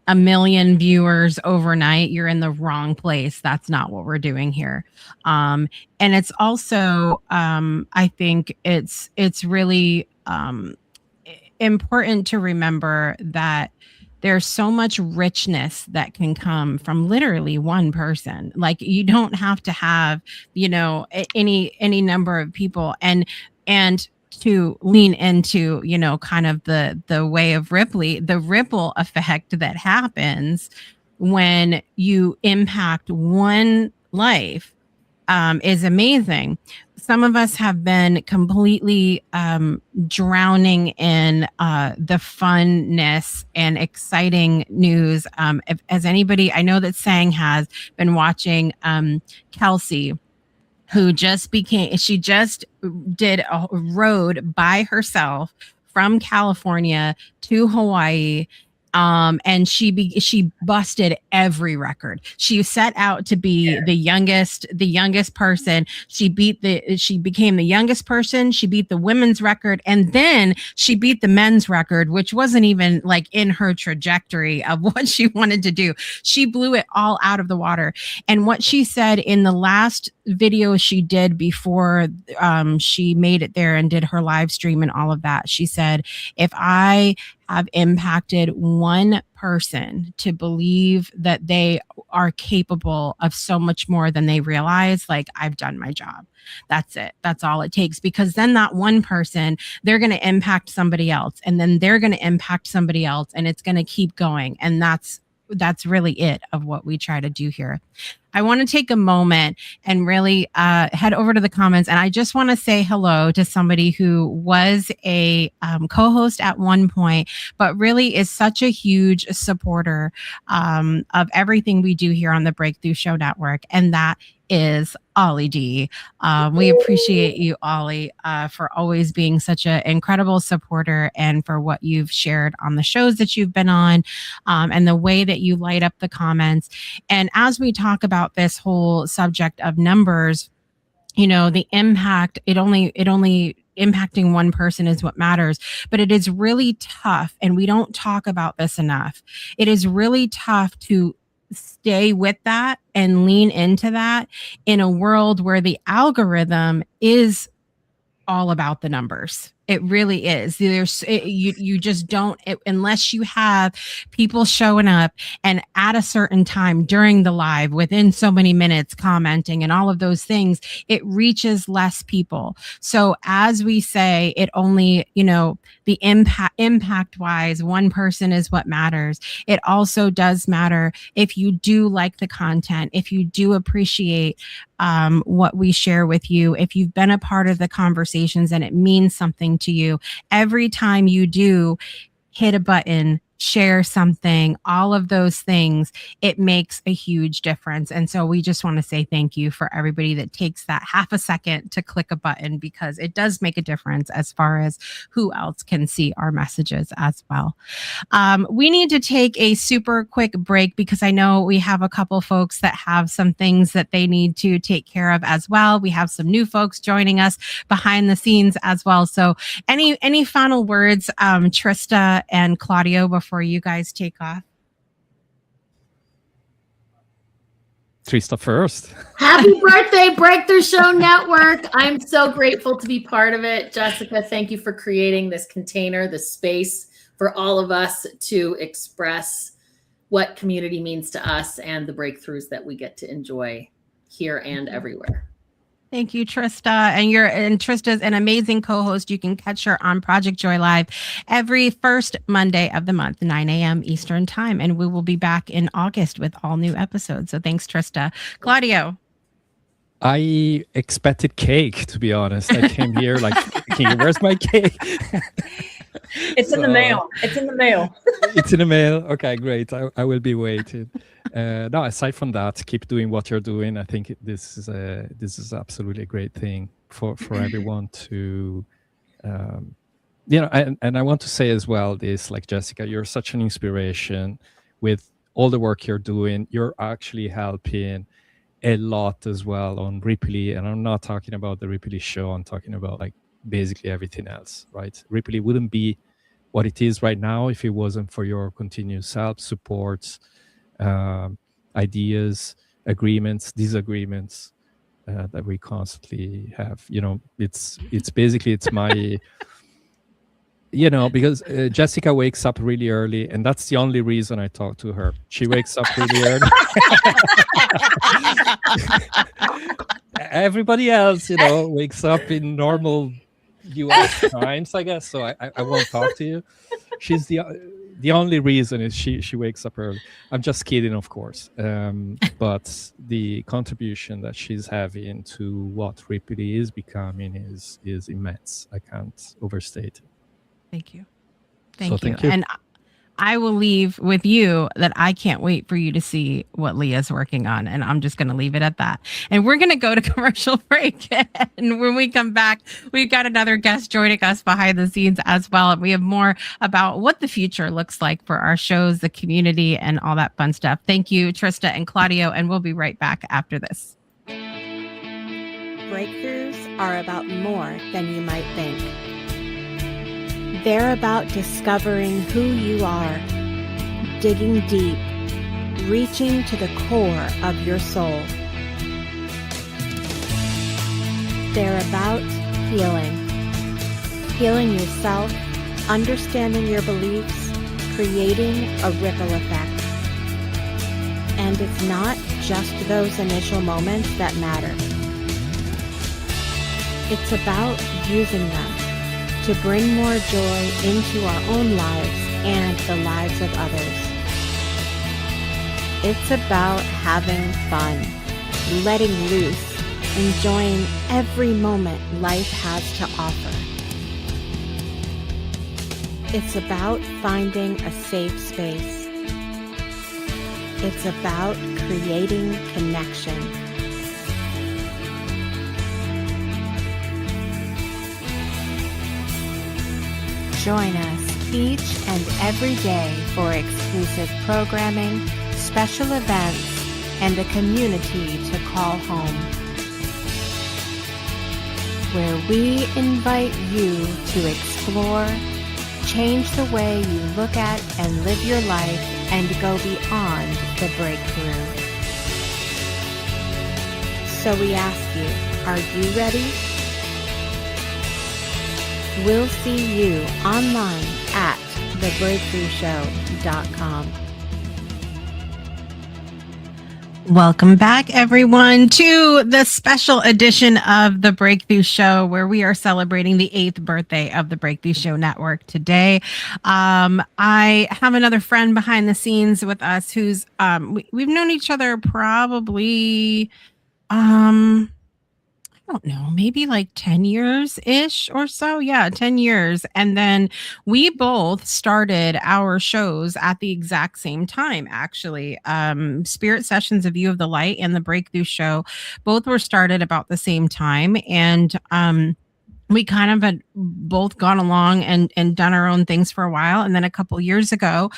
1 million viewers overnight, you're in the wrong place. That's not what we're doing here. And it's also, I think it's really important to remember that there's so much richness that can come from literally one person. Like you don't have to have, any number of people, and to lean into, kind of the way of Ripley, the ripple effect that happens when you impact one life is amazing. Some of us have been completely drowning in the funness and exciting news. As anybody, I know that Sang has been watching Kelsey, who she just did a road by herself from California to Hawaii. And she busted every record. She set out to be the youngest person. She became the youngest person. She beat the women's record, and then she beat the men's record, which wasn't even like in her trajectory of what she wanted to do. She blew it all out of the water. And what she said in the last video she did before she made it there and did her live stream and all of that, she said, if I have impacted one person to believe that they are capable of so much more than they realize, like, I've done my job. That's it. That's all it takes. Because then that one person, they're going to impact somebody else, and then they're going to impact somebody else, and it's going to keep going. And that's really it of what we try to do here. I want to take a moment and really head over to the comments. And I just want to say hello to somebody who was a co-host at one point, but really is such a huge supporter of everything we do here on the Breakthrough Show Network. And that is Ollie D. We appreciate you, Ollie, for always being such an incredible supporter and for what you've shared on the shows that you've been on, and the way that you light up the comments. And as we talk about this whole subject of numbers, you know, the impact, it only impacting one person is what matters, but it is really tough. And we don't talk about this enough. It is really tough to stay with that and lean into that in a world where the algorithm is all about the numbers. It really is. You just don't, unless you have people showing up and at a certain time during the live within so many minutes commenting and all of those things, it reaches less people. So as we say, it only, you know, the impact wise, one person is what matters. It also does matter if you do like the content, if you do appreciate what we share with you, if you've been a part of the conversations and it means something to you. Every time you do hit a button, share something, all of those things, it makes a huge difference. And so we just want to say thank you for everybody that takes that half a second to click a button, because it does make a difference as far as who else can see our messages as well. We need to take a super quick break because I know we have a couple folks that have some things that they need to take care of as well. We have some new folks joining us behind the scenes as well. So any final words, Trista and Claudio, before you guys take off? Trista first. Happy birthday, Breakthrough Show Network. I'm so grateful to be part of it. Jessica, thank you for creating this container, this space for all of us to express what community means to us and the breakthroughs that we get to enjoy here and everywhere. Thank you, Trista. And Trista's an amazing co-host. You can catch her on Project Joy Live every first Monday of the month, 9 a.m. Eastern time. And we will be back in August with all new episodes. So thanks, Trista. Claudio. I expected cake, to be honest. I came here like, where's my cake? It's in the mail. It's in the mail. It's in the mail. Okay, great. I will be waiting. No, aside from that, keep doing what you're doing. I think this is absolutely a great thing for everyone to, you know. And I want to say as well this, like Jessica, you're such an inspiration with all the work you're doing. You're actually helping a lot as well on Ripley, and I'm not talking about the Ripley show. I'm talking about like basically everything else, right? Ripley wouldn't be what it is right now if it wasn't for your continuous help, support, ideas, agreements, disagreements that we constantly have. You know, it's basically, it's my, you know, because Jessica wakes up really early, and that's the only reason I talk to her. She wakes up really early. Everybody else, you know, wakes up in normal US times, I guess. So I won't talk to you. She's the only reason is she wakes up early. I'm just kidding, of course. But the contribution that she's having to what Ripley is becoming is immense. I can't overstate it. Thank you. Thank you. And I will leave with you that I can't wait for you to see what Leah's working on. And I'm just going to leave it at that. And we're going to go to commercial break. And when we come back, we've got another guest joining us behind the scenes as well. And we have more about what the future looks like for our shows, the community, and all that fun stuff. Thank you, Trista and Claudio. And we'll be right back after this. Breakthroughs are about more than you might think. They're about discovering who you are, digging deep, reaching to the core of your soul. They're about healing yourself, understanding your beliefs, creating a ripple effect. And it's not just those initial moments that matter. It's about using them to bring more joy into our own lives and the lives of others. It's about having fun. letting loose, enjoying every moment life has to offer. It's about finding a safe space. It's about creating connection. Join us each and every day for exclusive programming, special events, and a community to call home, where we invite you to explore, change the way you look at and live your life, and go beyond the breakthrough. So we ask you, are you ready? We'll see you online at thebreakthroughshow.com. Welcome back, everyone, to the special edition of The Breakthrough Show, where we are celebrating the 8th birthday of the Breakthrough Show Network today. I have another friend behind the scenes with us who's, we've known each other probably, I don't know, maybe like 10 years-ish or so. Yeah, 10 years. And then we both started our shows at the exact same time, actually. Spirit Sessions, A View of the Light, and The Breakthrough Show both were started about the same time. And we kind of had both gone along and done our own things for a while. And then a couple years ago,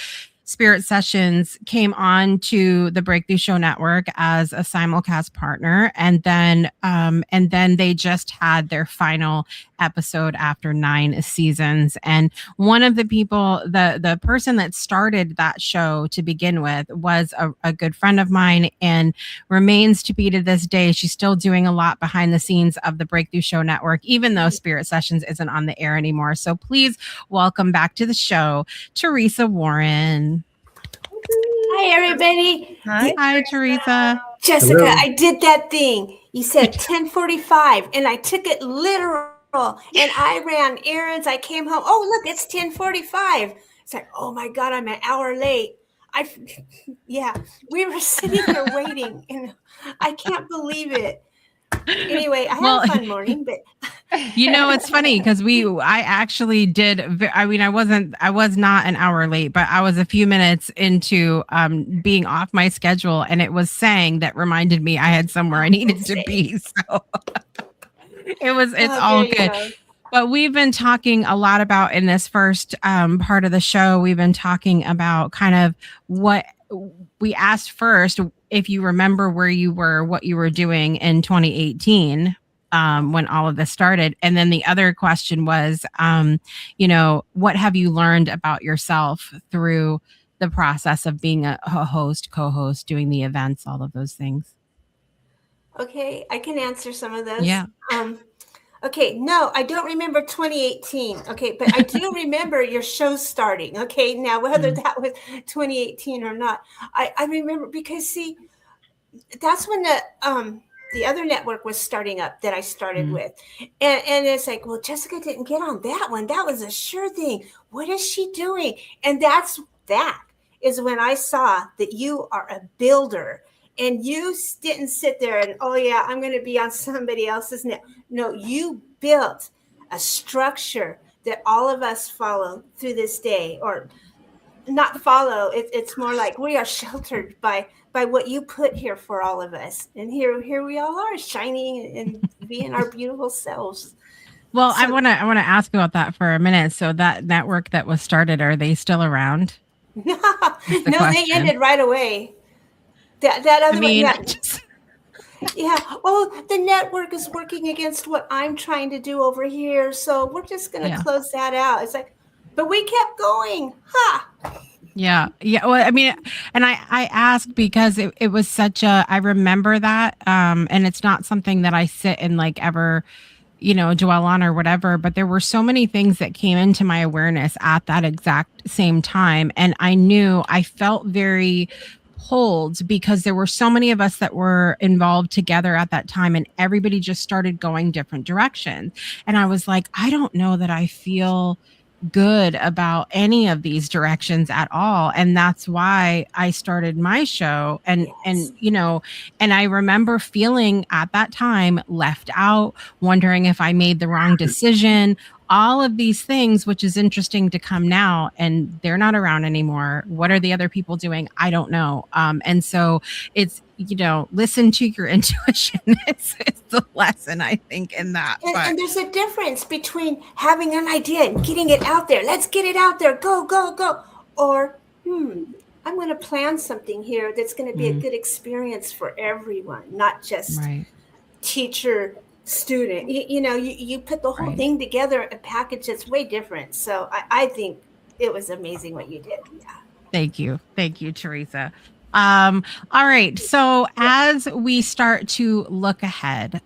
Spirit Sessions came on to the Breakthrough Show Network as a simulcast partner, and then they just had their final episode after 9 seasons. And one of the people, the person that started that show to begin with, was a good friend of mine and remains to be to this day. She's still doing a lot behind the scenes of the Breakthrough Show Network, even though Spirit Sessions isn't on the air anymore. So please welcome back to the show, Teresa Warren. Hi, everybody. Hi, Teresa. Jessica, Hello. I did that thing. You said 10:45, and I took it literal. And I ran errands. I came home. Oh, look, it's 10:45. It's like, oh my God, I'm an hour late. Yeah, we were sitting there waiting, and I can't believe it. Anyway, I had a fun morning, but you know, it's funny because I actually did. I mean, I was not an hour late, but I was a few minutes into being off my schedule, and it was Sang that reminded me I had somewhere I needed to be. So it's all good. But we've been talking a lot about, in this first part of the show, we've been talking about kind of what we asked first, if you remember where you were, what you were doing in 2018 when all of this started. And then the other question was, what have you learned about yourself through the process of being a host, co-host, doing the events, all of those things? okay, I can answer some of those. Yeah. Okay, no, I don't remember 2018. Okay, but I do remember your show starting. Okay, now whether that was 2018 or not, I remember, because see, that's when the other network was starting up that I started with, and it's like, well, Jessica didn't get on that one. That was a sure thing. What is she doing? And that is when I saw that you are a builder. And you didn't sit there and, oh, yeah, I'm going to be on somebody else's net. No, you built a structure that all of us follow through this day, or not follow. It's more like we are sheltered by what you put here for all of us. And here we all are, shining and being our beautiful selves. Well, so, I want to ask about that for a minute. So that network that was started, are they still around? No, they ended right away. That other one, yeah. Well, the network is working against what I'm trying to do over here, so we're just going to close that out. It's like, but we kept going, Yeah. Well, I mean, and I asked because it was such I remember that, and it's not something that I sit and like ever, dwell on or whatever, but there were so many things that came into my awareness at that exact same time, and I felt very pulled because there were so many of us that were involved together at that time, and everybody just started going different directions. And I was like, I don't know that I feel good about any of these directions at all, and that's why I started my show. And you know, and I remember feeling at that time left out, wondering if I made the wrong decision, all of these things, which is interesting to come now, and they're not around anymore. What are the other people doing? I don't know. And so it's, you know, listen to your intuition. It's the lesson, I think, in that. And there's a difference between having an idea and getting it out there. Let's get it out there. Go, go, go. Or, I'm going to plan something here that's going to be a good experience for everyone, not just teacher, student. You put the whole thing together, a package that's way different. So I think it was amazing what you did. Yeah. Thank you. Thank you, Teresa. All right. So as we start to look ahead,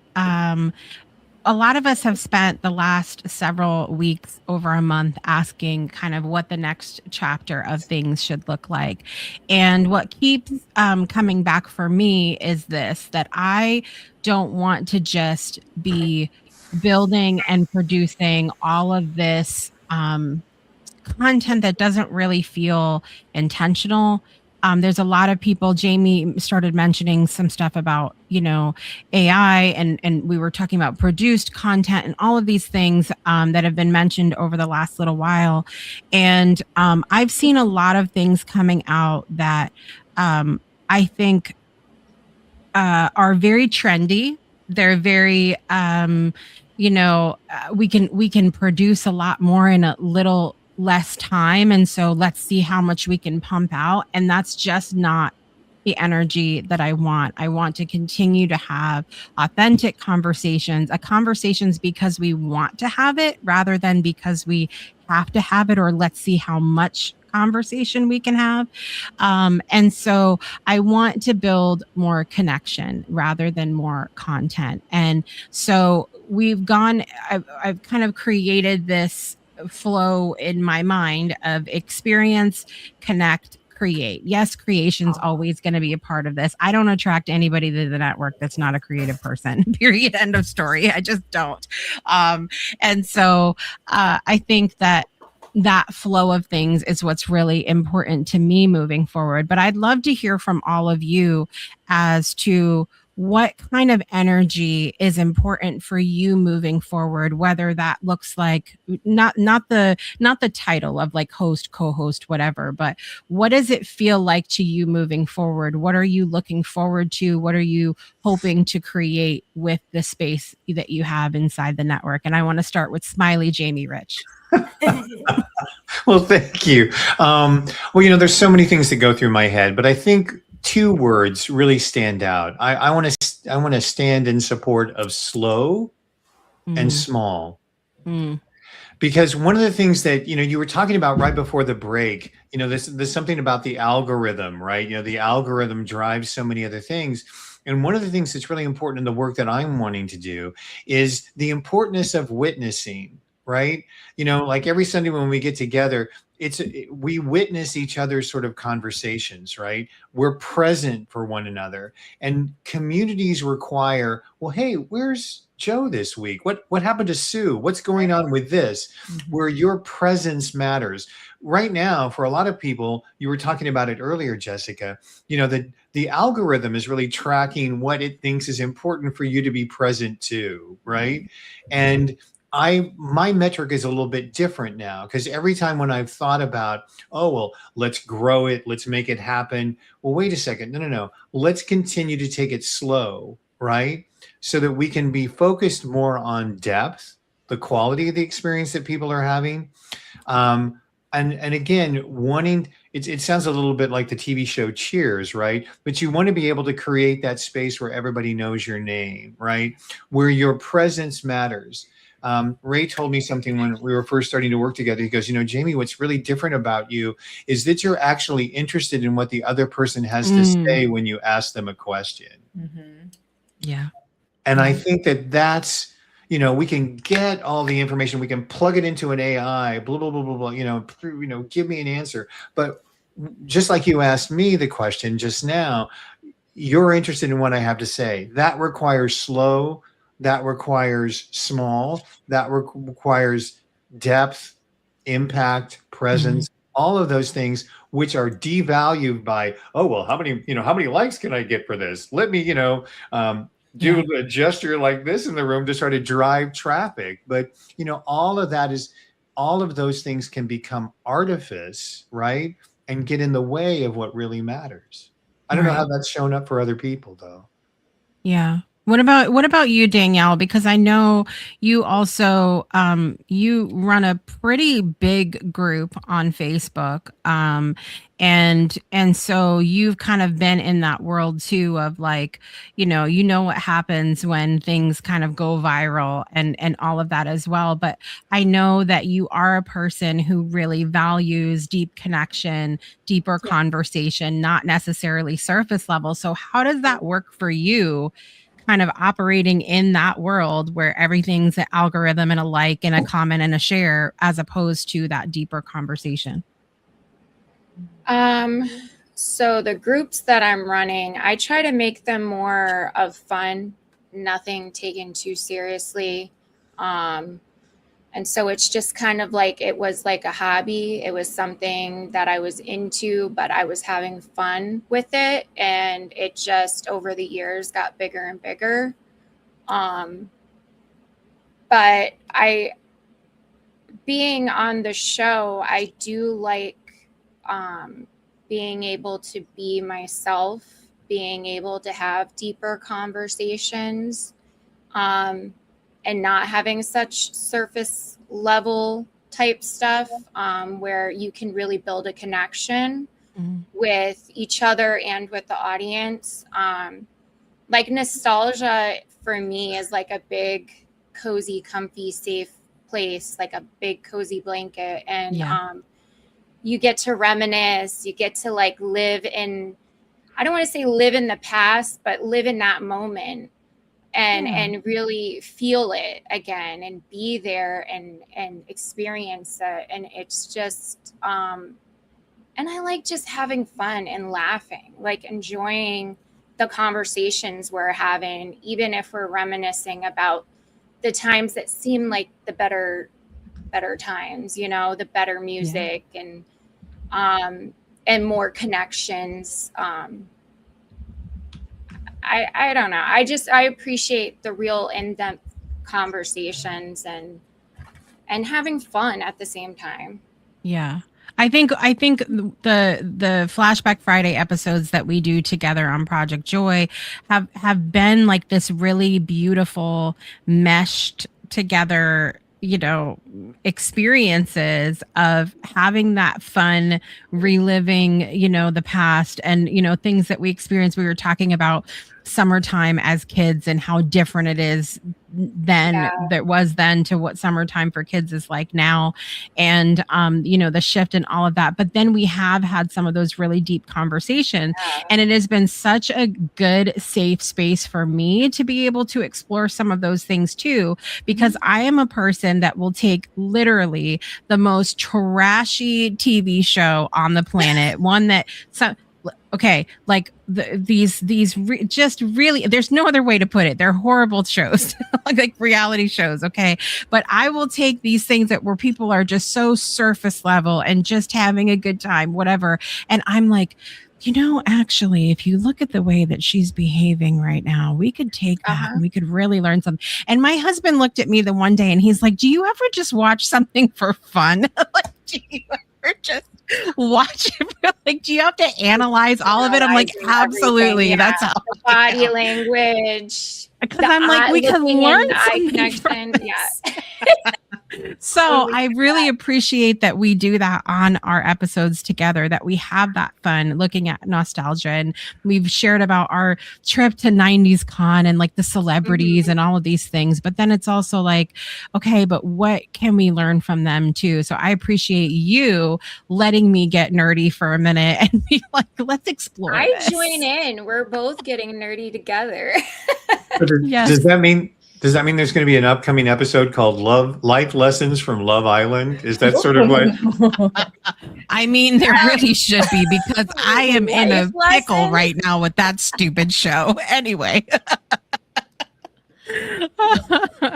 a lot of us have spent the last several weeks, over a month, asking kind of what the next chapter of things should look like. And what keeps coming back for me is this, that I don't want to just be building and producing all of this content that doesn't really feel intentional. There's a lot of people, Jamie started mentioning some stuff about, AI, and we were talking about produced content and all of these things that have been mentioned over the last little while. And I've seen a lot of things coming out that I think are very trendy. They're very, we can produce a lot more in a little less time, and so let's see how much we can pump out, and that's just not the energy that I want. I want to continue to have authentic conversations because we want to have it rather than because we have to have it, or let's see how much conversation we can have. And so I want to build more connection rather than more content. And so I've kind of created this flow in my mind of experience, connect, create. Yes, creation's always going to be a part of this. I don't attract anybody to the network that's not a creative person. Period. End of story. I just don't. And so I think that flow of things is what's really important to me moving forward. But I'd love to hear from all of you as to what kind of energy is important for you moving forward, whether that looks like not the title of like host, co-host, whatever, but what does it feel like to you moving forward? What are you looking forward to? What are you hoping to create with the space that you have inside the network? And I want to start with Smiley Jamie Rich. Well, thank you. There's so many things that go through my head, but I think two words really stand out. I want to stand in support of slow and small. Because one of the things that, you were talking about right before the break, there's something about the algorithm, right? The algorithm drives so many other things. And one of the things that's really important in the work that I'm wanting to do is the importance of witnessing, right? Like every Sunday when we get together, we witness each other's sort of conversations, right? We're present for one another, and communities require, well, hey, where's Joe this week? What happened to Sue? What's going on with this? Where your presence matters. Right now, for a lot of people, you were talking about it earlier, Jessica, the algorithm is really tracking what it thinks is important for you to be present to, right? And my metric is a little bit different now, because every time when I've thought about, let's grow it, let's make it happen. Well, wait a second. No. Let's continue to take it slow, right? So that we can be focused more on depth, the quality of the experience that people are having. And again, it sounds a little bit like the TV show Cheers, right? But you want to be able to create that space where everybody knows your name, right? Where your presence matters. Ray told me something when we were first starting to work together. He goes, Jamie, what's really different about you is that you're actually interested in what the other person has to say when you ask them a question. Yeah. And I think that's, we can get all the information, we can plug it into an AI, blah, blah, blah, blah, blah, give me an answer. But just like you asked me the question just now, you're interested in what I have to say. That requires slow. That requires small, that requires depth, impact, presence, all of those things, which are devalued by, oh, well, how many likes can I get for this? Let me, do a gesture like this in the room to try to drive traffic. But, all of those things can become artifice, right? And get in the way of what really matters. I don't know how that's shown up for other people, though. Yeah. What about you, Danielle? Because I know you also you run a pretty big group on Facebook, and so you've kind of been in that world too of like, what happens when things kind of go viral and all of that as well. But I know that you are a person who really values deep connection, deeper conversation, not necessarily surface level. So how does that work for you? Kind of operating in that world where everything's an algorithm and a like and a comment and a share, as opposed to that deeper conversation. So the groups that I'm running, I try to make them more of fun, nothing taken too seriously. And so it's just kind of like, it was like a hobby. It was something that I was into, but I was having fun with it. And it just over the years got bigger and bigger. But being on the show, I do like being able to be myself, being able to have deeper conversations. And not having such surface level type stuff where you can really build a connection with each other and with the audience. Like nostalgia for me is like a big, cozy, comfy, safe place, like a big, cozy blanket. And you get to reminisce, you get to like live in, I don't want to say live in the past, but live in that moment. And really feel it again and be there and experience it. And it's just, and I like just having fun and laughing, like enjoying the conversations we're having, even if we're reminiscing about the times that seem like the better times, the better music and more connections. I don't know. I appreciate the real in-depth conversations and having fun at the same time. Yeah. I think the Flashback Friday episodes that we do together on Project Joy have been like this really beautiful meshed together, experiences of having that fun, reliving, the past and, things that we experienced. We were talking about summertime as kids and how different it is that was then to what summertime for kids is like now, and the shift and all of that. But then we have had some of those really deep conversations, and it has been such a good safe space for me to be able to explore some of those things too, because I am a person that will take literally the most trashy TV show on the planet, one that like just really, there's no other way to put it. They're horrible shows, like reality shows. Okay. But I will take these things where people are just so surface level and just having a good time, whatever. And I'm like, actually, if you look at the way that she's behaving right now, we could take that and we could really learn something. And my husband looked at me the one day and he's like, do you ever just watch something for fun? Like, do you ever just watch it? Like, do you have to analyze all of it? I'm like, absolutely. That's how the body language. Because I'm like, we can learn eye connection. So I really appreciate that we do that on our episodes together, that we have that fun looking at nostalgia, and we've shared about our trip to 90s Con and like the celebrities and all of these things. But then it's also like, okay, but what can we learn from them too? So I appreciate you letting me get nerdy for a minute and be like, let's explore this. Join in. We're both getting nerdy together. Does that mean there's going to be an upcoming episode called Life Lessons from Love Island? Is that sort of what? I mean, there really should be, because I am in a pickle right now with that stupid show. Anyway.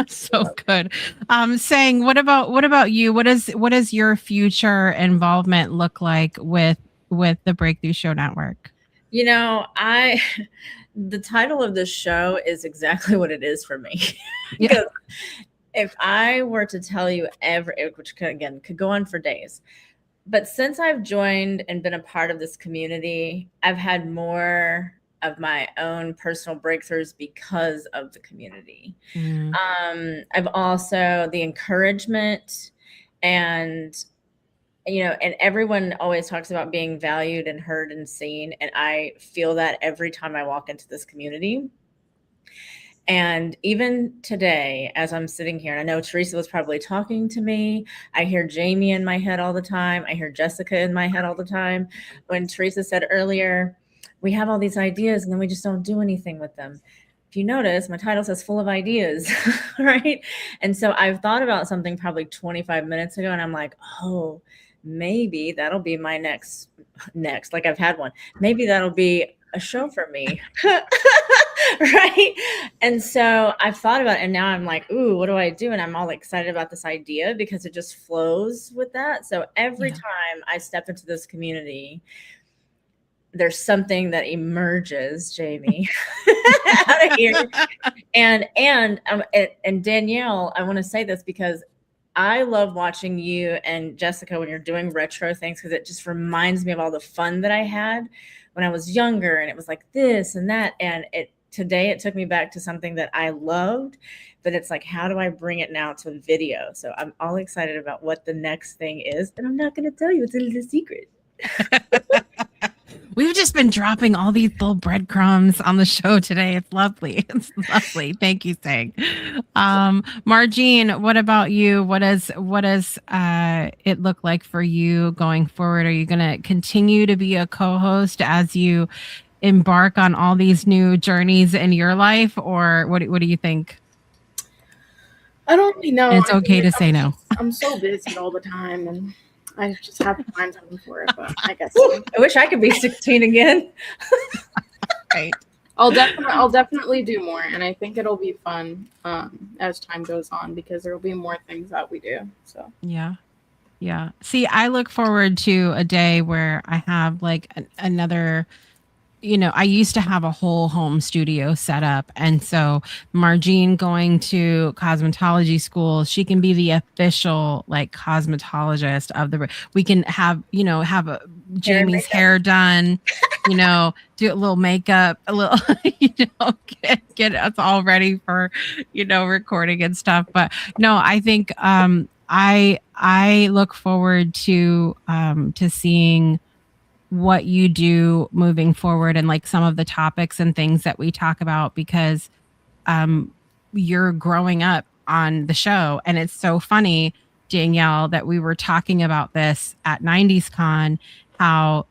So good. Saying, what about you? What does your future involvement look like with the Breakthrough Show Network? You know, the title of this show is exactly what it is for me. Yeah. Because if I were to tell you which could go on for days, but since I've joined and been a part of this community, I've had more of my own personal breakthroughs because of the community. I've also the encouragement, and and everyone always talks about being valued and heard and seen, and I feel that every time I walk into this community. And even today, as I'm sitting here, and I know Teresa was probably talking to me, I hear Jamie in my head all the time. I hear Jessica in my head all the time. When Teresa said earlier, we have all these ideas and then we just don't do anything with them. If you notice, my title says full of ideas, right? And so I've thought about something probably 25 minutes ago, and I'm like, oh, maybe that'll be my next, like I've had one. Maybe that'll be a show for me. Right. And so I've thought about it, and now I'm like, ooh, what do I do? And I'm all excited about this idea because it just flows with that. So every time I step into this community, there's something that emerges, Jamie, out of here. And Danielle, I want to say this because I love watching you and Jessica when you're doing retro things, because it just reminds me of all the fun that I had when I was younger, and it was like this and that. And today it took me back to something that I loved, but it's like, how do I bring it now to video? So I'm all excited about what the next thing is, and I'm not going to tell you. It's a little secret. We've just been dropping all these little breadcrumbs on the show today. It's lovely. It's lovely. Thank you, Sang. Margine, what about you? What does it look like for you going forward? Are you going to continue to be a co-host as you embark on all these new journeys in your life, or what do you think? I don't really know. And it's okay to say no. I'm so busy all the time, and I just have to find time for it, but I guess so. I wish I could be 16 again. Right. I'll definitely do more, and I think it'll be fun as time goes on, because there will be more things that we do. So yeah. See, I look forward to a day where I have like another. I used to have a whole home studio set up. And so Margine going to cosmetology school, she can be the official like cosmetologist of we can have Jamie's hair done, do a little makeup, a little, get us all ready for, recording and stuff. But no, I think I look forward to seeing what you do moving forward, and like some of the topics and things that we talk about, because you're growing up on the show. And it's so funny, Danielle, that we were talking about this at 90s Con, how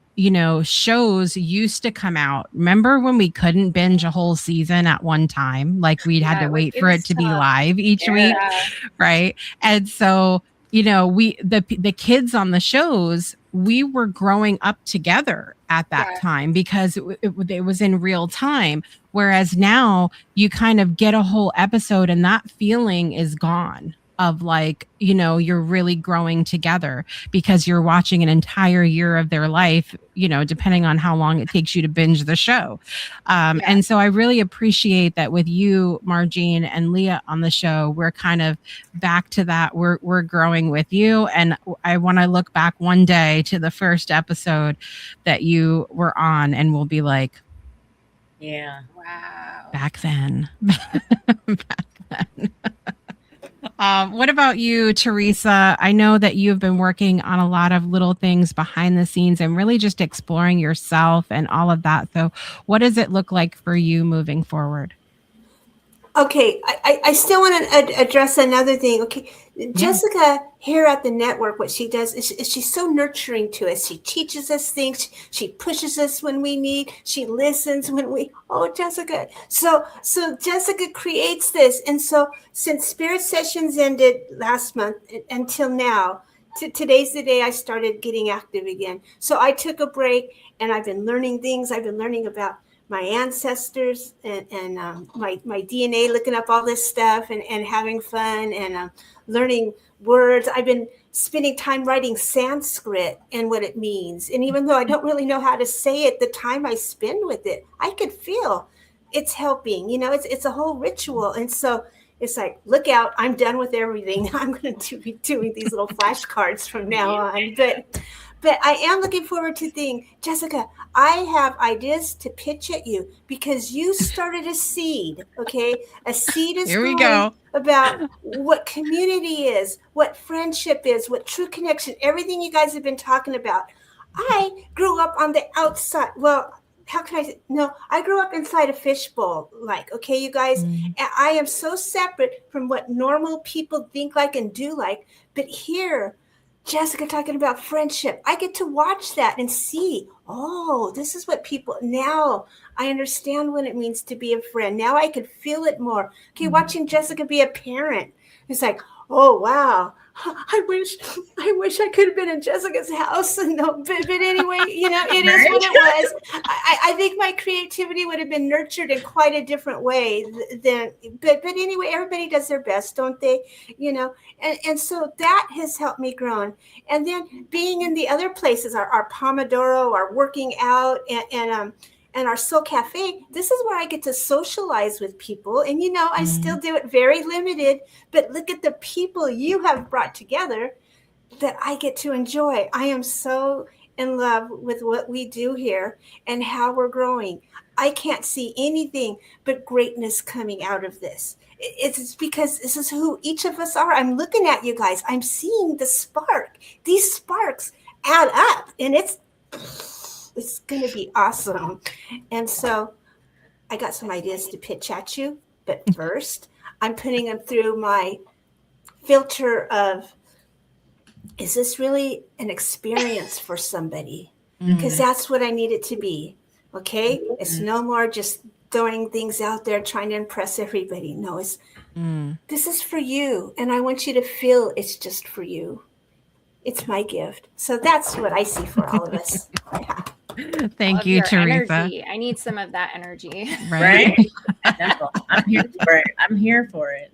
shows used to come out. Remember when we couldn't binge a whole season at one time? Like we'd had to wait for it to be live each week, right? And so the kids on the shows, we were growing up together at that time because it was in real time. Whereas now you kind of get a whole episode and that feeling is gone of like, you're really growing together because you're watching an entire year of their life, depending on how long it takes you to binge the show. And so I really appreciate that with you, Margine, and Leah on the show, we're kind of back to that. We're growing with you. And I want to look back one day to the first episode that you were on, and we'll be like, yeah, wow, back then. Back then. What about you, Teresa? I know that you've been working on a lot of little things behind the scenes and really just exploring yourself and all of that. So what does it look like for you moving forward? Okay, I still want to address another thing. Okay, Jessica here at the network, what she does is she's so nurturing to us. She teaches us things. She pushes us when we need. She listens when we. Oh, Jessica. So Jessica creates this, and so since Spirit Sessions ended last month until now, today's the day I started getting active again. So I took a break, and I've been learning things. I've been learning about my ancestors and my DNA, looking up all this stuff and having fun and learning words. I've been spending time writing Sanskrit and what it means. And even though I don't really know how to say it, the time I spend with it, I could feel it's helping. It's a whole ritual. And so it's like, look out, I'm done with everything. I'm going to be doing these little flashcards from now on. But I am looking forward to things. Jessica, I have ideas to pitch at you because you started a seed, okay? A seed is Here we go. about what community is, what friendship is, what true connection, everything you guys have been talking about. I grew up on the outside. Well, how can I say? No, I grew up inside a fishbowl. Okay, you guys, I am so separate from what normal people think like and do like. But here, Jessica talking about friendship, I get to watch that and see, oh, this is what people, now I understand what it means to be a friend. Now I can feel it more. Okay, watching Jessica be a parent, it's like, oh, wow. I wish I could have been in Jessica's house. But anyway, it is what it was. I think my creativity would have been nurtured in quite a different way but anyway, everybody does their best, don't they? And so that has helped me grow. And then being in the other places, our Pomodoro, our working out, and our Soul Cafe, this is where I get to socialize with people. And, I still do it very limited, but look at the people you have brought together that I get to enjoy. I am so in love with what we do here and how we're growing. I can't see anything but greatness coming out of this. It's because this is who each of us are. I'm looking at you guys. I'm seeing the spark. These sparks add up, and it's going to be awesome. And so I got some ideas to pitch at you. But first, I'm putting them through my filter of, is this really an experience for somebody? Because that's what I need it to be. Okay? It's no more just throwing things out there trying to impress everybody. No, this is for you. And I want you to feel it's just for you. It's my gift. So that's what I see for all of us. Thank you, Teresa. Energy. I need some of that energy. Right? I'm here for it. I'm here for it.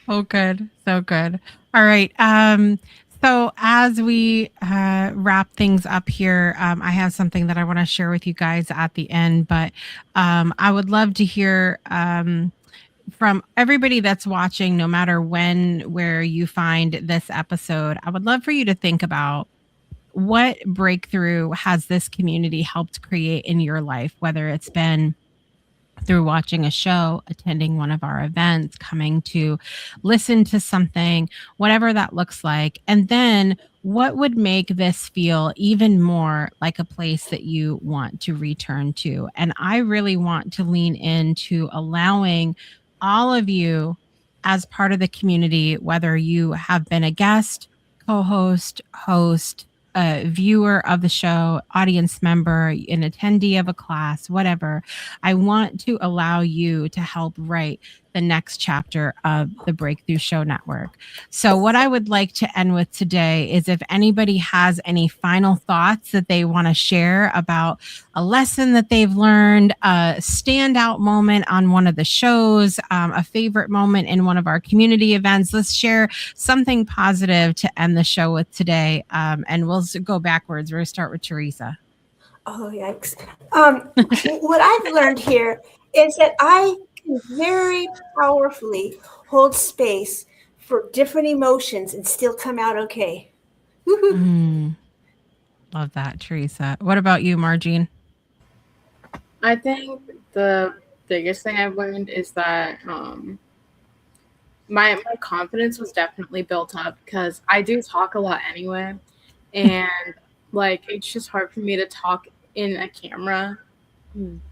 Oh, good. So good. All right. So as we wrap things up here, I have something that I want to share with you guys at the end, but I would love to hear from everybody that's watching, no matter where you find this episode. I would love for you to think about what breakthrough has this community helped create in your life, whether it's been through watching a show, attending one of our events, coming to listen to something, whatever that looks like. And then what would make this feel even more like a place that you want to return to? And I really want to lean into allowing all of you as part of the community, whether you have been a guest, co-host, host, a viewer of the show, audience member, an attendee of a class, whatever. I want to allow you to help write the next chapter of the Breakthrough Show Network. So what I would like to end with today is if anybody has any final thoughts that they want to share about a lesson that they've learned, a standout moment on one of the shows, a favorite moment in one of our community events, let's share something positive to end the show with today. And we'll go backwards. We're going to start with Teresa. Oh, yikes. What I've learned here is that I can very powerfully hold space for different emotions and still come out okay. Love that, Teresa. What about you, Margene? I think the biggest thing I've learned is that my confidence was definitely built up because I do talk a lot anyway. And it's just hard for me to talk in a camera.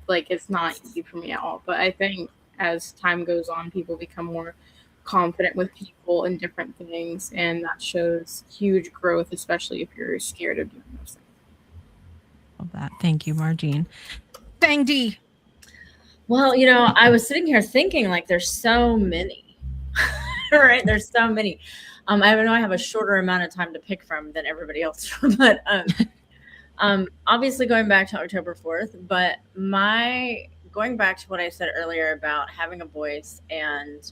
It's not easy for me at all. But I think as time goes on, people become more confident with people and different things. And that shows huge growth, especially if you're scared of doing those things. Love that. Thank you, Margene. Bang D. Well, I was sitting here thinking there's so many, right? There's so many. I know I have a shorter amount of time to pick from than everybody else, but Obviously going back to October 4th, but going back to what I said earlier about having a voice and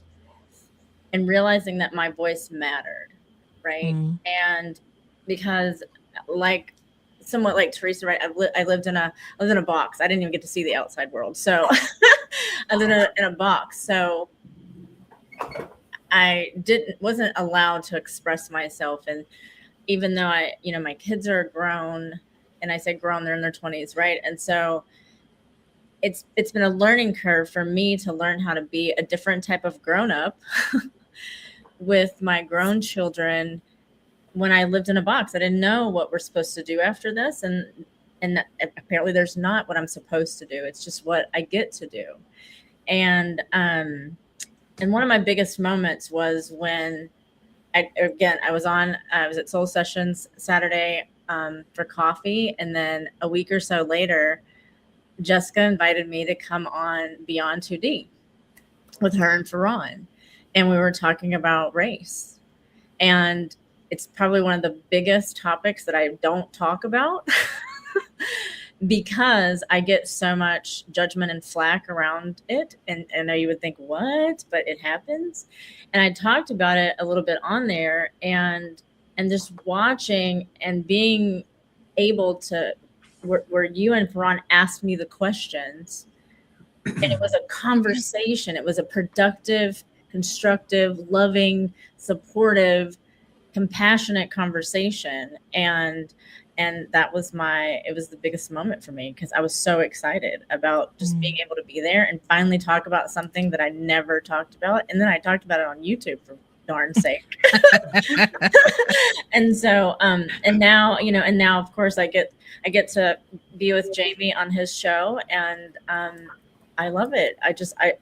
realizing that my voice mattered, right? Mm. And because like somewhat like Teresa, right? I lived in a box. I didn't even get to see the outside world. So I lived in a box. So I wasn't allowed to express myself. And even though my kids are grown, and I say grown, they're in their 20s, right? And so it's been a learning curve for me to learn how to be a different type of grown up with my grown children. When I lived in a box, I didn't know what we're supposed to do after this. And apparently there's not what I'm supposed to do. It's just what I get to do. And one of my biggest moments was when I was at Soul Sessions Saturday for coffee. And then a week or so later, Jessica invited me to come on Beyond 2D with her and Ferran. And we were talking about race. And it's probably one of the biggest topics that I don't talk about because I get so much judgment and flack around it. And I know you would think, what? But it happens. And I talked about it a little bit on there, and just watching and being able to, where you and Ferran asked me the questions, and it was a conversation. It was a productive, constructive, loving, supportive, compassionate conversation. And that was it was the biggest moment for me, because I was so excited about just being able to be there and finally talk about something that I never talked about. And then I talked about it on YouTube, for darn sake. And so, and now, of course I get to be with Jamie on his show, and I love it.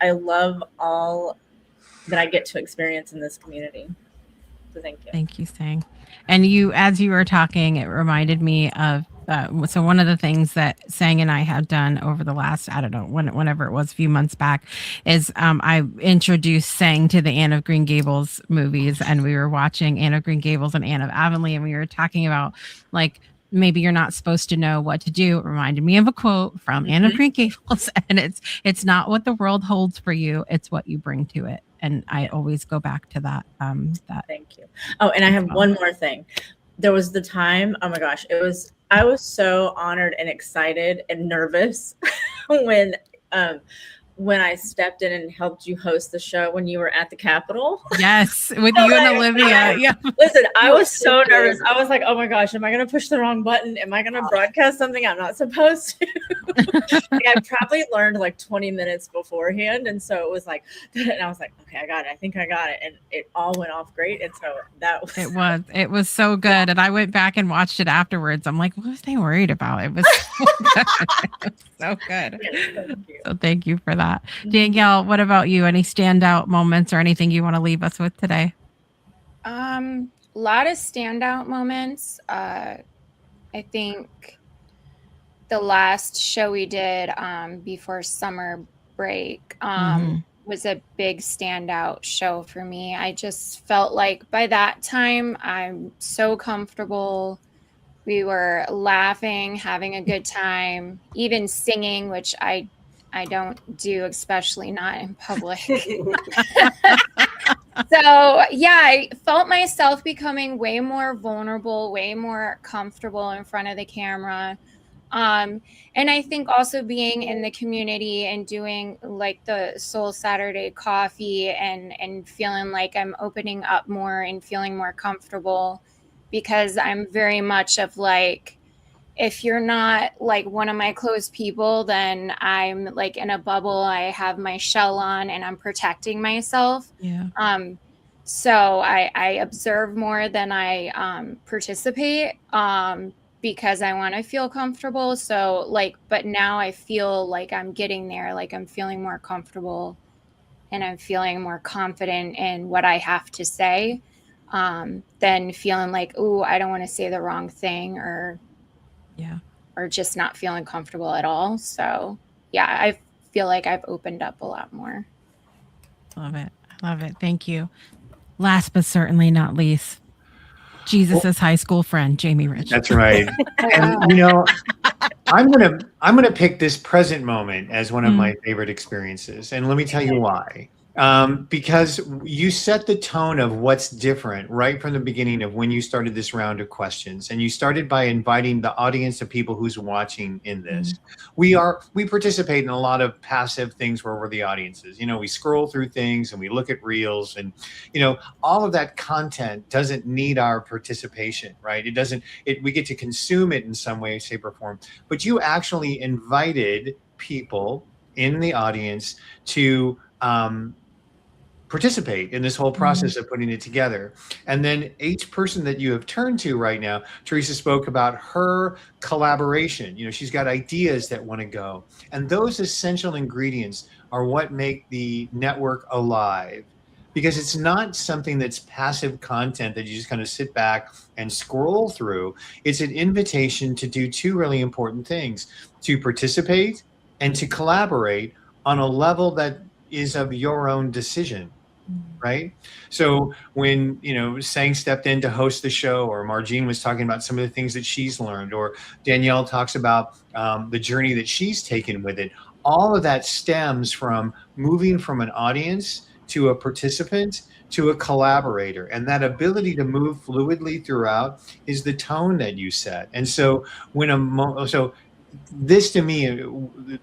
I love all that I get to experience in this community. So thank you. Thank you, Sang. And as you were talking, it reminded me of, so one of the things that Sang and I had done over the last, I don't know, whenever it was, a few months back, is I introduced Sang to the Anne of Green Gables movies, and we were watching Anne of Green Gables and Anne of Avonlea, and we were talking about, like, maybe you're not supposed to know what to do. It reminded me of a quote from Anne of Green Gables, and it's not what the world holds for you, it's what you bring to it. And I always go back to that. Thank you. Oh, and I have one more thing. There was the time, oh my gosh, I was so honored and excited and nervous when I stepped in and helped you host the show when you were at the Capitol. Yes, with you and Olivia. Yeah. Listen, I was so nervous. I was like, oh my gosh, am I going to push the wrong button? Am I going to broadcast something I'm not supposed to? I probably learned like 20 minutes beforehand. And so it was like, and I was like, okay, I got it. I think I got it. And it all went off great. And so that was. It was so good. And I went back and watched it afterwards. I'm like, what was they worried about? It was so good. So thank you for that. Danielle, what about you? Any standout moments or anything you want to leave us with today? A lot of standout moments. I think the last show we did before summer break was a big standout show for me. I just felt like by that time I'm so comfortable. We were laughing, having a good time, even singing, which I don't do, especially not in public. So yeah, I felt myself becoming way more vulnerable, way more comfortable in front of the camera. And I think also being in the community and doing like the Soul Saturday coffee and feeling like I'm opening up more and feeling more comfortable, because I'm very much of like, if you're not like one of my close people, then I'm like in a bubble. I have my shell on and I'm protecting myself. Yeah. So I observe more than I participate because I want to feel comfortable. So like, but now I feel like I'm getting there. Like I'm feeling more comfortable and I'm feeling more confident in what I have to say, than feeling like, ooh, I don't want to say the wrong thing, or just not feeling comfortable at all. So yeah, I feel like I've opened up a lot more. Love it. I love it. Thank you. Last but certainly not least, Jesus's high school friend, Jamie Rich. That's right. And you know, I'm gonna pick this present moment as one of my favorite experiences, and let me tell you why. Because you set the tone of what's different right from the beginning of when you started this round of questions, and you started by inviting the audience of people who's watching in this. We participate in a lot of passive things where we're the audiences. You know, we scroll through things and we look at reels, and you know, all of that content doesn't need our participation, right? It doesn't. We get to consume it in some way, shape, or form. But you actually invited people in the audience to participate in this whole process of putting it together. And then each person that you have turned to right now, Teresa spoke about her collaboration. You know, she's got ideas that want to go. And those essential ingredients are what make the network alive. Because it's not something that's passive content that you just kind of sit back and scroll through. It's an invitation to do two really important things: to participate and to collaborate on a level that is of your own decision. Right. So when, you know, Sang stepped in to host the show, or Margine was talking about some of the things that she's learned, or Danielle talks about the journey that she's taken with it, all of that stems from moving from an audience to a participant to a collaborator. And that ability to move fluidly throughout is the tone that you set. And so so this, to me,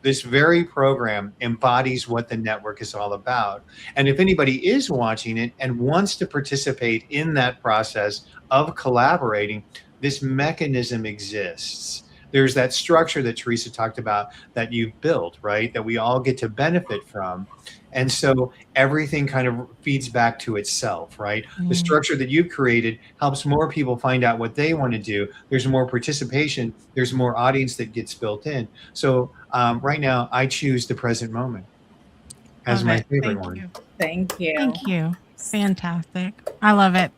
this very program embodies what the network is all about. And if anybody is watching it and wants to participate in that process of collaborating, this mechanism exists. There's that structure that Teresa talked about that you've built, right? That we all get to benefit from. And so everything kind of feeds back to itself, right? The structure that you've created helps more people find out what they want to do. There's more participation. There's more audience that gets built in. So right now, I choose the present moment as my favorite one. Thank you. Thank you. Fantastic. I love it.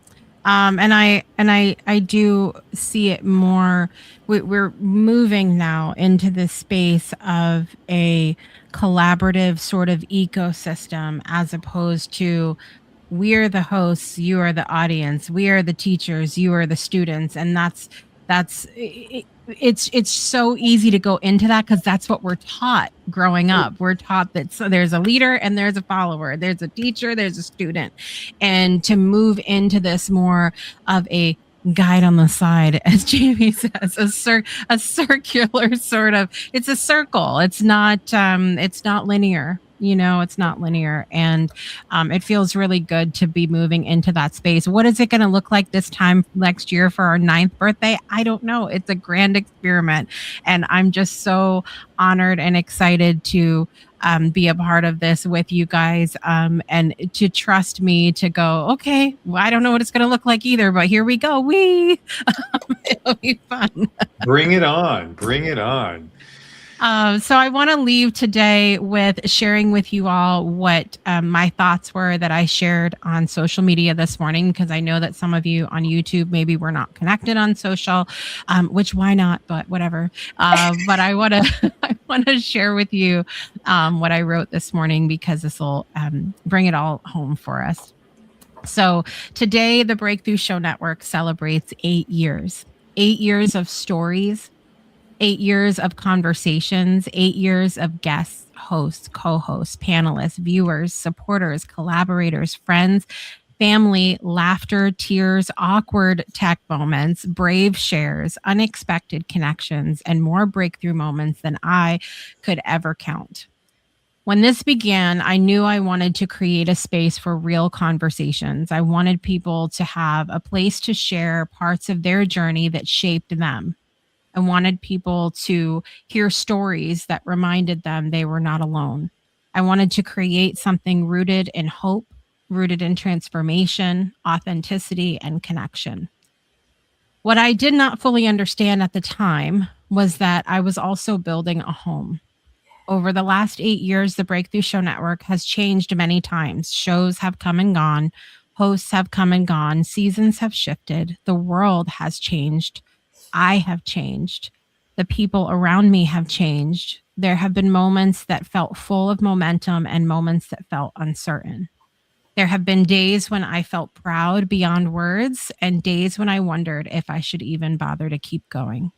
And I do see it more. We're moving now into this space of a collaborative sort of ecosystem, as opposed to we're the hosts, you are the audience, we are the teachers, you are the students, and it's so easy to go into that because that's what we're taught growing up. We're taught that there's a leader and there's a follower, there's a teacher, there's a student, and to move into this more of a guide on the side, as Jamie says, a circular sort of, it's a circle. It's not linear. You know, it's not linear. And it feels really good to be moving into that space. What is it going to look like this time next year for our 9th birthday? I don't know. It's a grand experiment. And I'm just so honored and excited to be a part of this with you guys, and to trust me to go, okay, well, I don't know what it's going to look like either, but here we go. It'll be fun. Bring it on. Bring it on. So I want to leave today with sharing with you all what my thoughts were that I shared on social media this morning, because I know that some of you on YouTube maybe were not connected on social, which why not, but whatever. But I want to share with you what I wrote this morning, because this will bring it all home for us. So today, the Breakthrough Show Network celebrates 8 years. 8 years of stories, 8 years of conversations, 8 years of guests, hosts, co-hosts, panelists, viewers, supporters, collaborators, friends, family, laughter, tears, awkward tech moments, brave shares, unexpected connections, and more breakthrough moments than I could ever count. When this began, I knew I wanted to create a space for real conversations. I wanted people to have a place to share parts of their journey that shaped them. I wanted people to hear stories that reminded them they were not alone. I wanted to create something rooted in hope, rooted in transformation, authenticity, and connection. What I did not fully understand at the time was that I was also building a home. Over the last 8 years, the Breakthrough Show Network has changed many times. Shows have come and gone. Hosts have come and gone. Seasons have shifted. The world has changed. I have changed. The people around me have changed. There have been moments that felt full of momentum and moments that felt uncertain. There have been days when I felt proud beyond words and days when I wondered if I should even bother to keep going.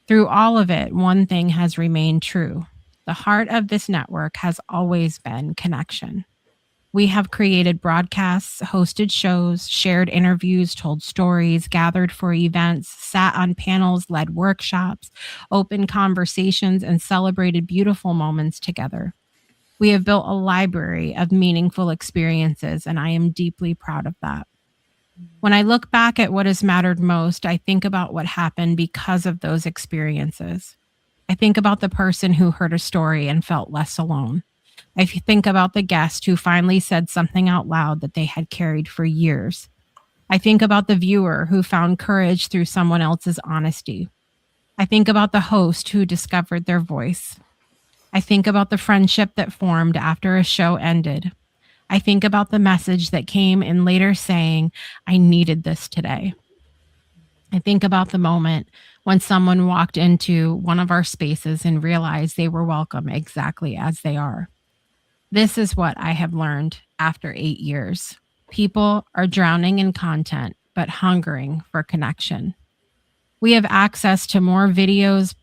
Through all of it, one thing has remained true. The heart of this network has always been connection. We have created broadcasts, hosted shows, shared interviews, told stories, gathered for events, sat on panels, led workshops, opened conversations, and celebrated beautiful moments together. We have built a library of meaningful experiences, and I am deeply proud of that. When I look back at what has mattered most, I think about what happened because of those experiences. I think about the person who heard a story and felt less alone. I think about the guest who finally said something out loud that they had carried for years. I think about the viewer who found courage through someone else's honesty. I think about the host who discovered their voice. I think about the friendship that formed after a show ended. I think about the message that came in later saying, I needed this today. I think about the moment when someone walked into one of our spaces and realized they were welcome exactly as they are. This is what I have learned after 8 years. People are drowning in content, but hungering for connection. We have access to more videos,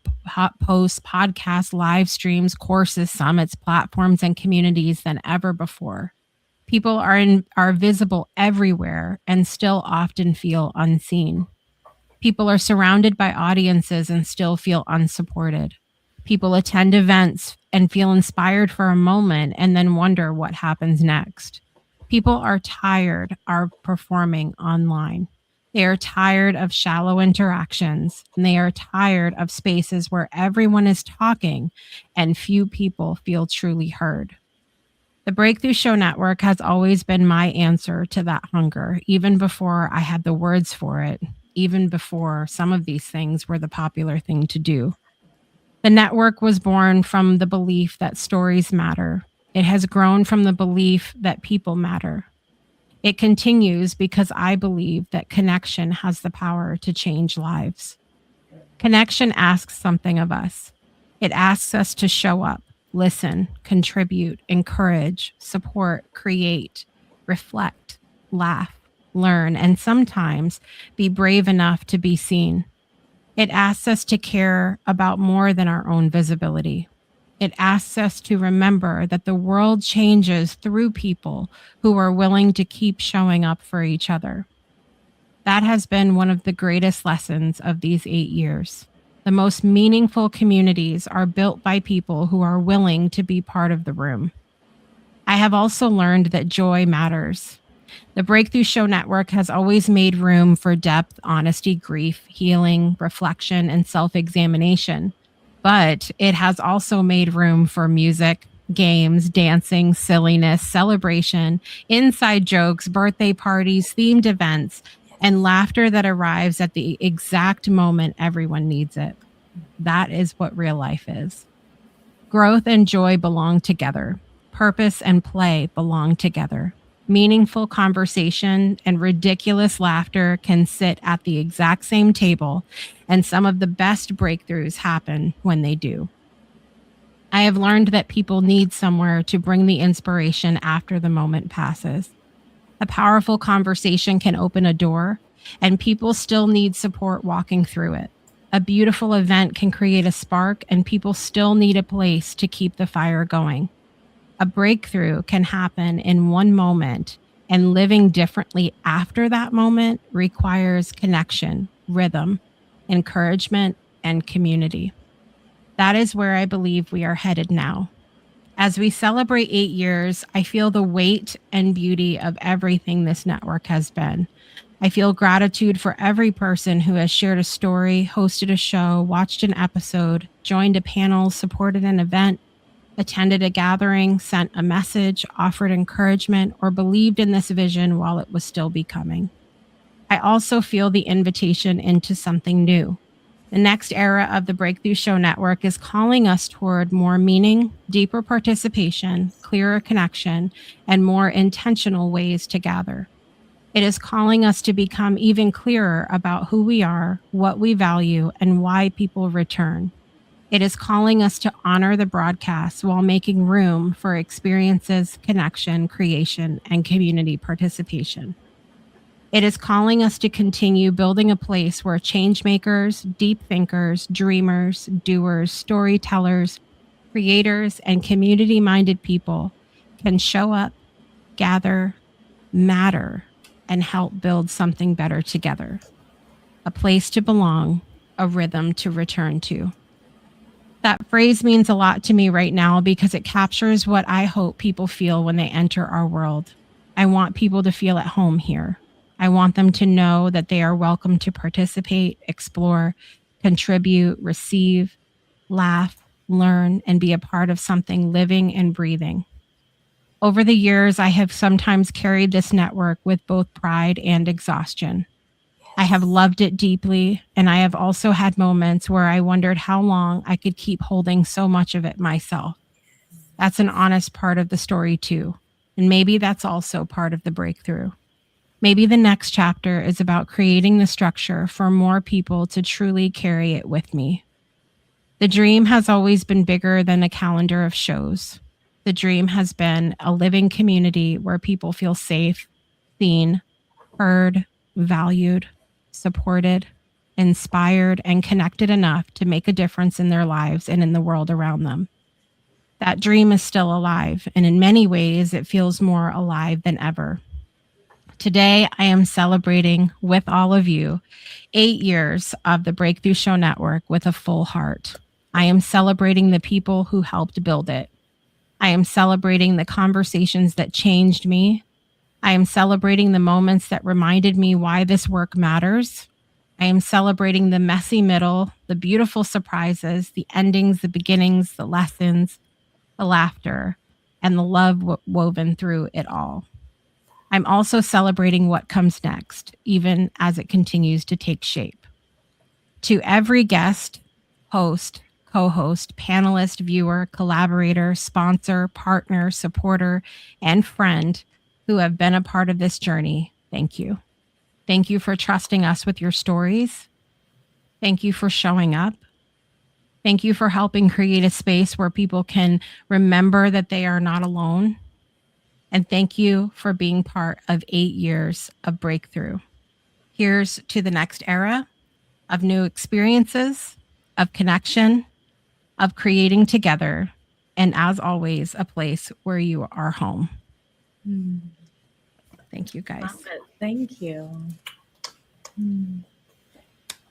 posts, podcasts, live streams, courses, summits, platforms, and communities than ever before. People are visible everywhere and still often feel unseen. People are surrounded by audiences and still feel unsupported. People attend events and feel inspired for a moment and then wonder what happens next. People are tired of performing online. They are tired of shallow interactions, and they are tired of spaces where everyone is talking and few people feel truly heard. The Breakthrough Show Network has always been my answer to that hunger, even before I had the words for it, even before some of these things were the popular thing to do. The network was born from the belief that stories matter. It has grown from the belief that people matter. It continues because I believe that connection has the power to change lives. Connection asks something of us. It asks us to show up, listen, contribute, encourage, support, create, reflect, laugh, learn, and sometimes be brave enough to be seen. It asks us to care about more than our own visibility. It asks us to remember that the world changes through people who are willing to keep showing up for each other. That has been one of the greatest lessons of these 8 years. The most meaningful communities are built by people who are willing to be part of the room. I have also learned that joy matters. The Breakthrough Show Network has always made room for depth, honesty, grief, healing, reflection, and self-examination. But it has also made room for music, games, dancing, silliness, celebration, inside jokes, birthday parties, themed events, and laughter that arrives at the exact moment everyone needs it. That is what real life is. Growth and joy belong together. Purpose and play belong together. Meaningful conversation and ridiculous laughter can sit at the exact same table, and some of the best breakthroughs happen when they do. I have learned that people need somewhere to bring the inspiration after the moment passes. A powerful conversation can open a door, and people still need support walking through it. A beautiful event can create a spark, and people still need a place to keep the fire going. A breakthrough can happen in one moment, and living differently after that moment requires connection, rhythm, encouragement, and community. That is where I believe we are headed now. As we celebrate 8 years, I feel the weight and beauty of everything this network has been. I feel gratitude for every person who has shared a story, hosted a show, watched an episode, joined a panel, supported an event, attended a gathering, sent a message, offered encouragement, or believed in this vision while it was still becoming. I also feel the invitation into something new. The next era of the Breakthrough Show Network is calling us toward more meaning, deeper participation, clearer connection, and more intentional ways to gather. It is calling us to become even clearer about who we are, what we value, and why people return. It is calling us to honor the broadcast while making room for experiences, connection, creation, and community participation. It is calling us to continue building a place where change makers, deep thinkers, dreamers, doers, storytellers, creators, and community-minded people can show up, gather, matter, and help build something better together. A place to belong, a rhythm to return to. That phrase means a lot to me right now because it captures what I hope people feel when they enter our world. I want people to feel at home here. I want them to know that they are welcome to participate, explore, contribute, receive, laugh, learn, and be a part of something living and breathing. Over the years, I have sometimes carried this network with both pride and exhaustion. I have loved it deeply, and I have also had moments where I wondered how long I could keep holding so much of it myself. That's an honest part of the story too, and maybe that's also part of the breakthrough. Maybe the next chapter is about creating the structure for more people to truly carry it with me. The dream has always been bigger than a calendar of shows. The dream has been a living community where people feel safe, seen, heard, valued, supported, inspired, and connected enough to make a difference in their lives and in the world around them. That dream is still alive, and in many ways, it feels more alive than ever. Today, I am celebrating with all of you 8 years of the Breakthrough Show Network with a full heart. I am celebrating the people who helped build it. I am celebrating the conversations that changed me. I am celebrating the moments that reminded me why this work matters. I am celebrating the messy middle, the beautiful surprises, the endings, the beginnings, the lessons, the laughter, and the love woven through it all. I'm also celebrating what comes next, even as it continues to take shape. To every guest, host, co-host, panelist, viewer, collaborator, sponsor, partner, supporter, and friend who have been a part of this journey, thank you. Thank you for trusting us with your stories. Thank you for showing up. Thank you for helping create a space where people can remember that they are not alone. And thank you for being part of 8 years of breakthrough. Here's to the next era of new experiences, of connection, of creating together, and as always, a place where you are home. Thank you, guys. Thank you.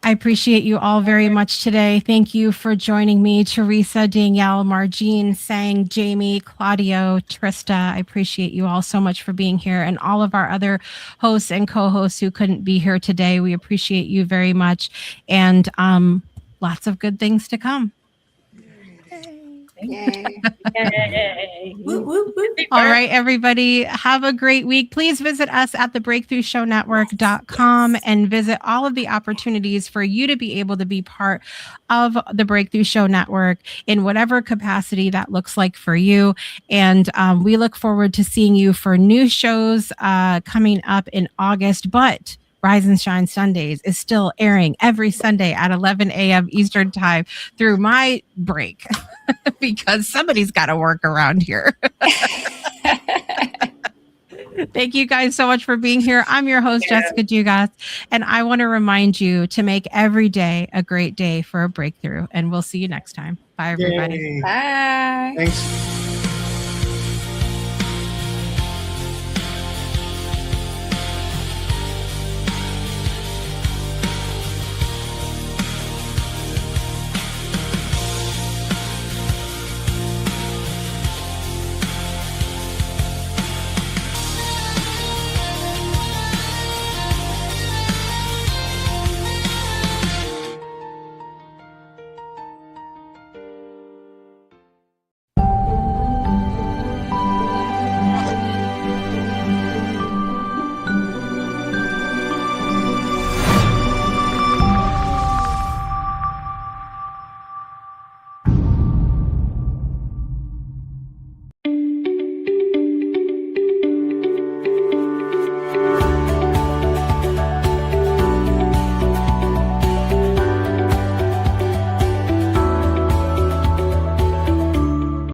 I appreciate you all very much today. Thank you for joining me, Teresa, Danielle, Margine, Sang, Jamie, Claudio, Trista. I appreciate you all so much for being here, and all of our other hosts and co-hosts who couldn't be here today. We appreciate you very much, and lots of good things to come. Yay. All right, everybody, have a great week. Please visit us at thebreakthroughshownetwork.com and visit all of the opportunities for you to be able to be part of the Breakthrough Show Network in whatever capacity that looks like for you. And we look forward to seeing you for new shows coming up in August, but Rise and Shine Sundays is still airing every Sunday at 11 a.m. Eastern Time through my break because somebody's got to work around here. Thank you guys so much for being here. I'm your host, Jessica Dugas, and I want to remind you to make every day a great day for a breakthrough. And we'll see you next time. Bye, everybody. Bye. Thanks.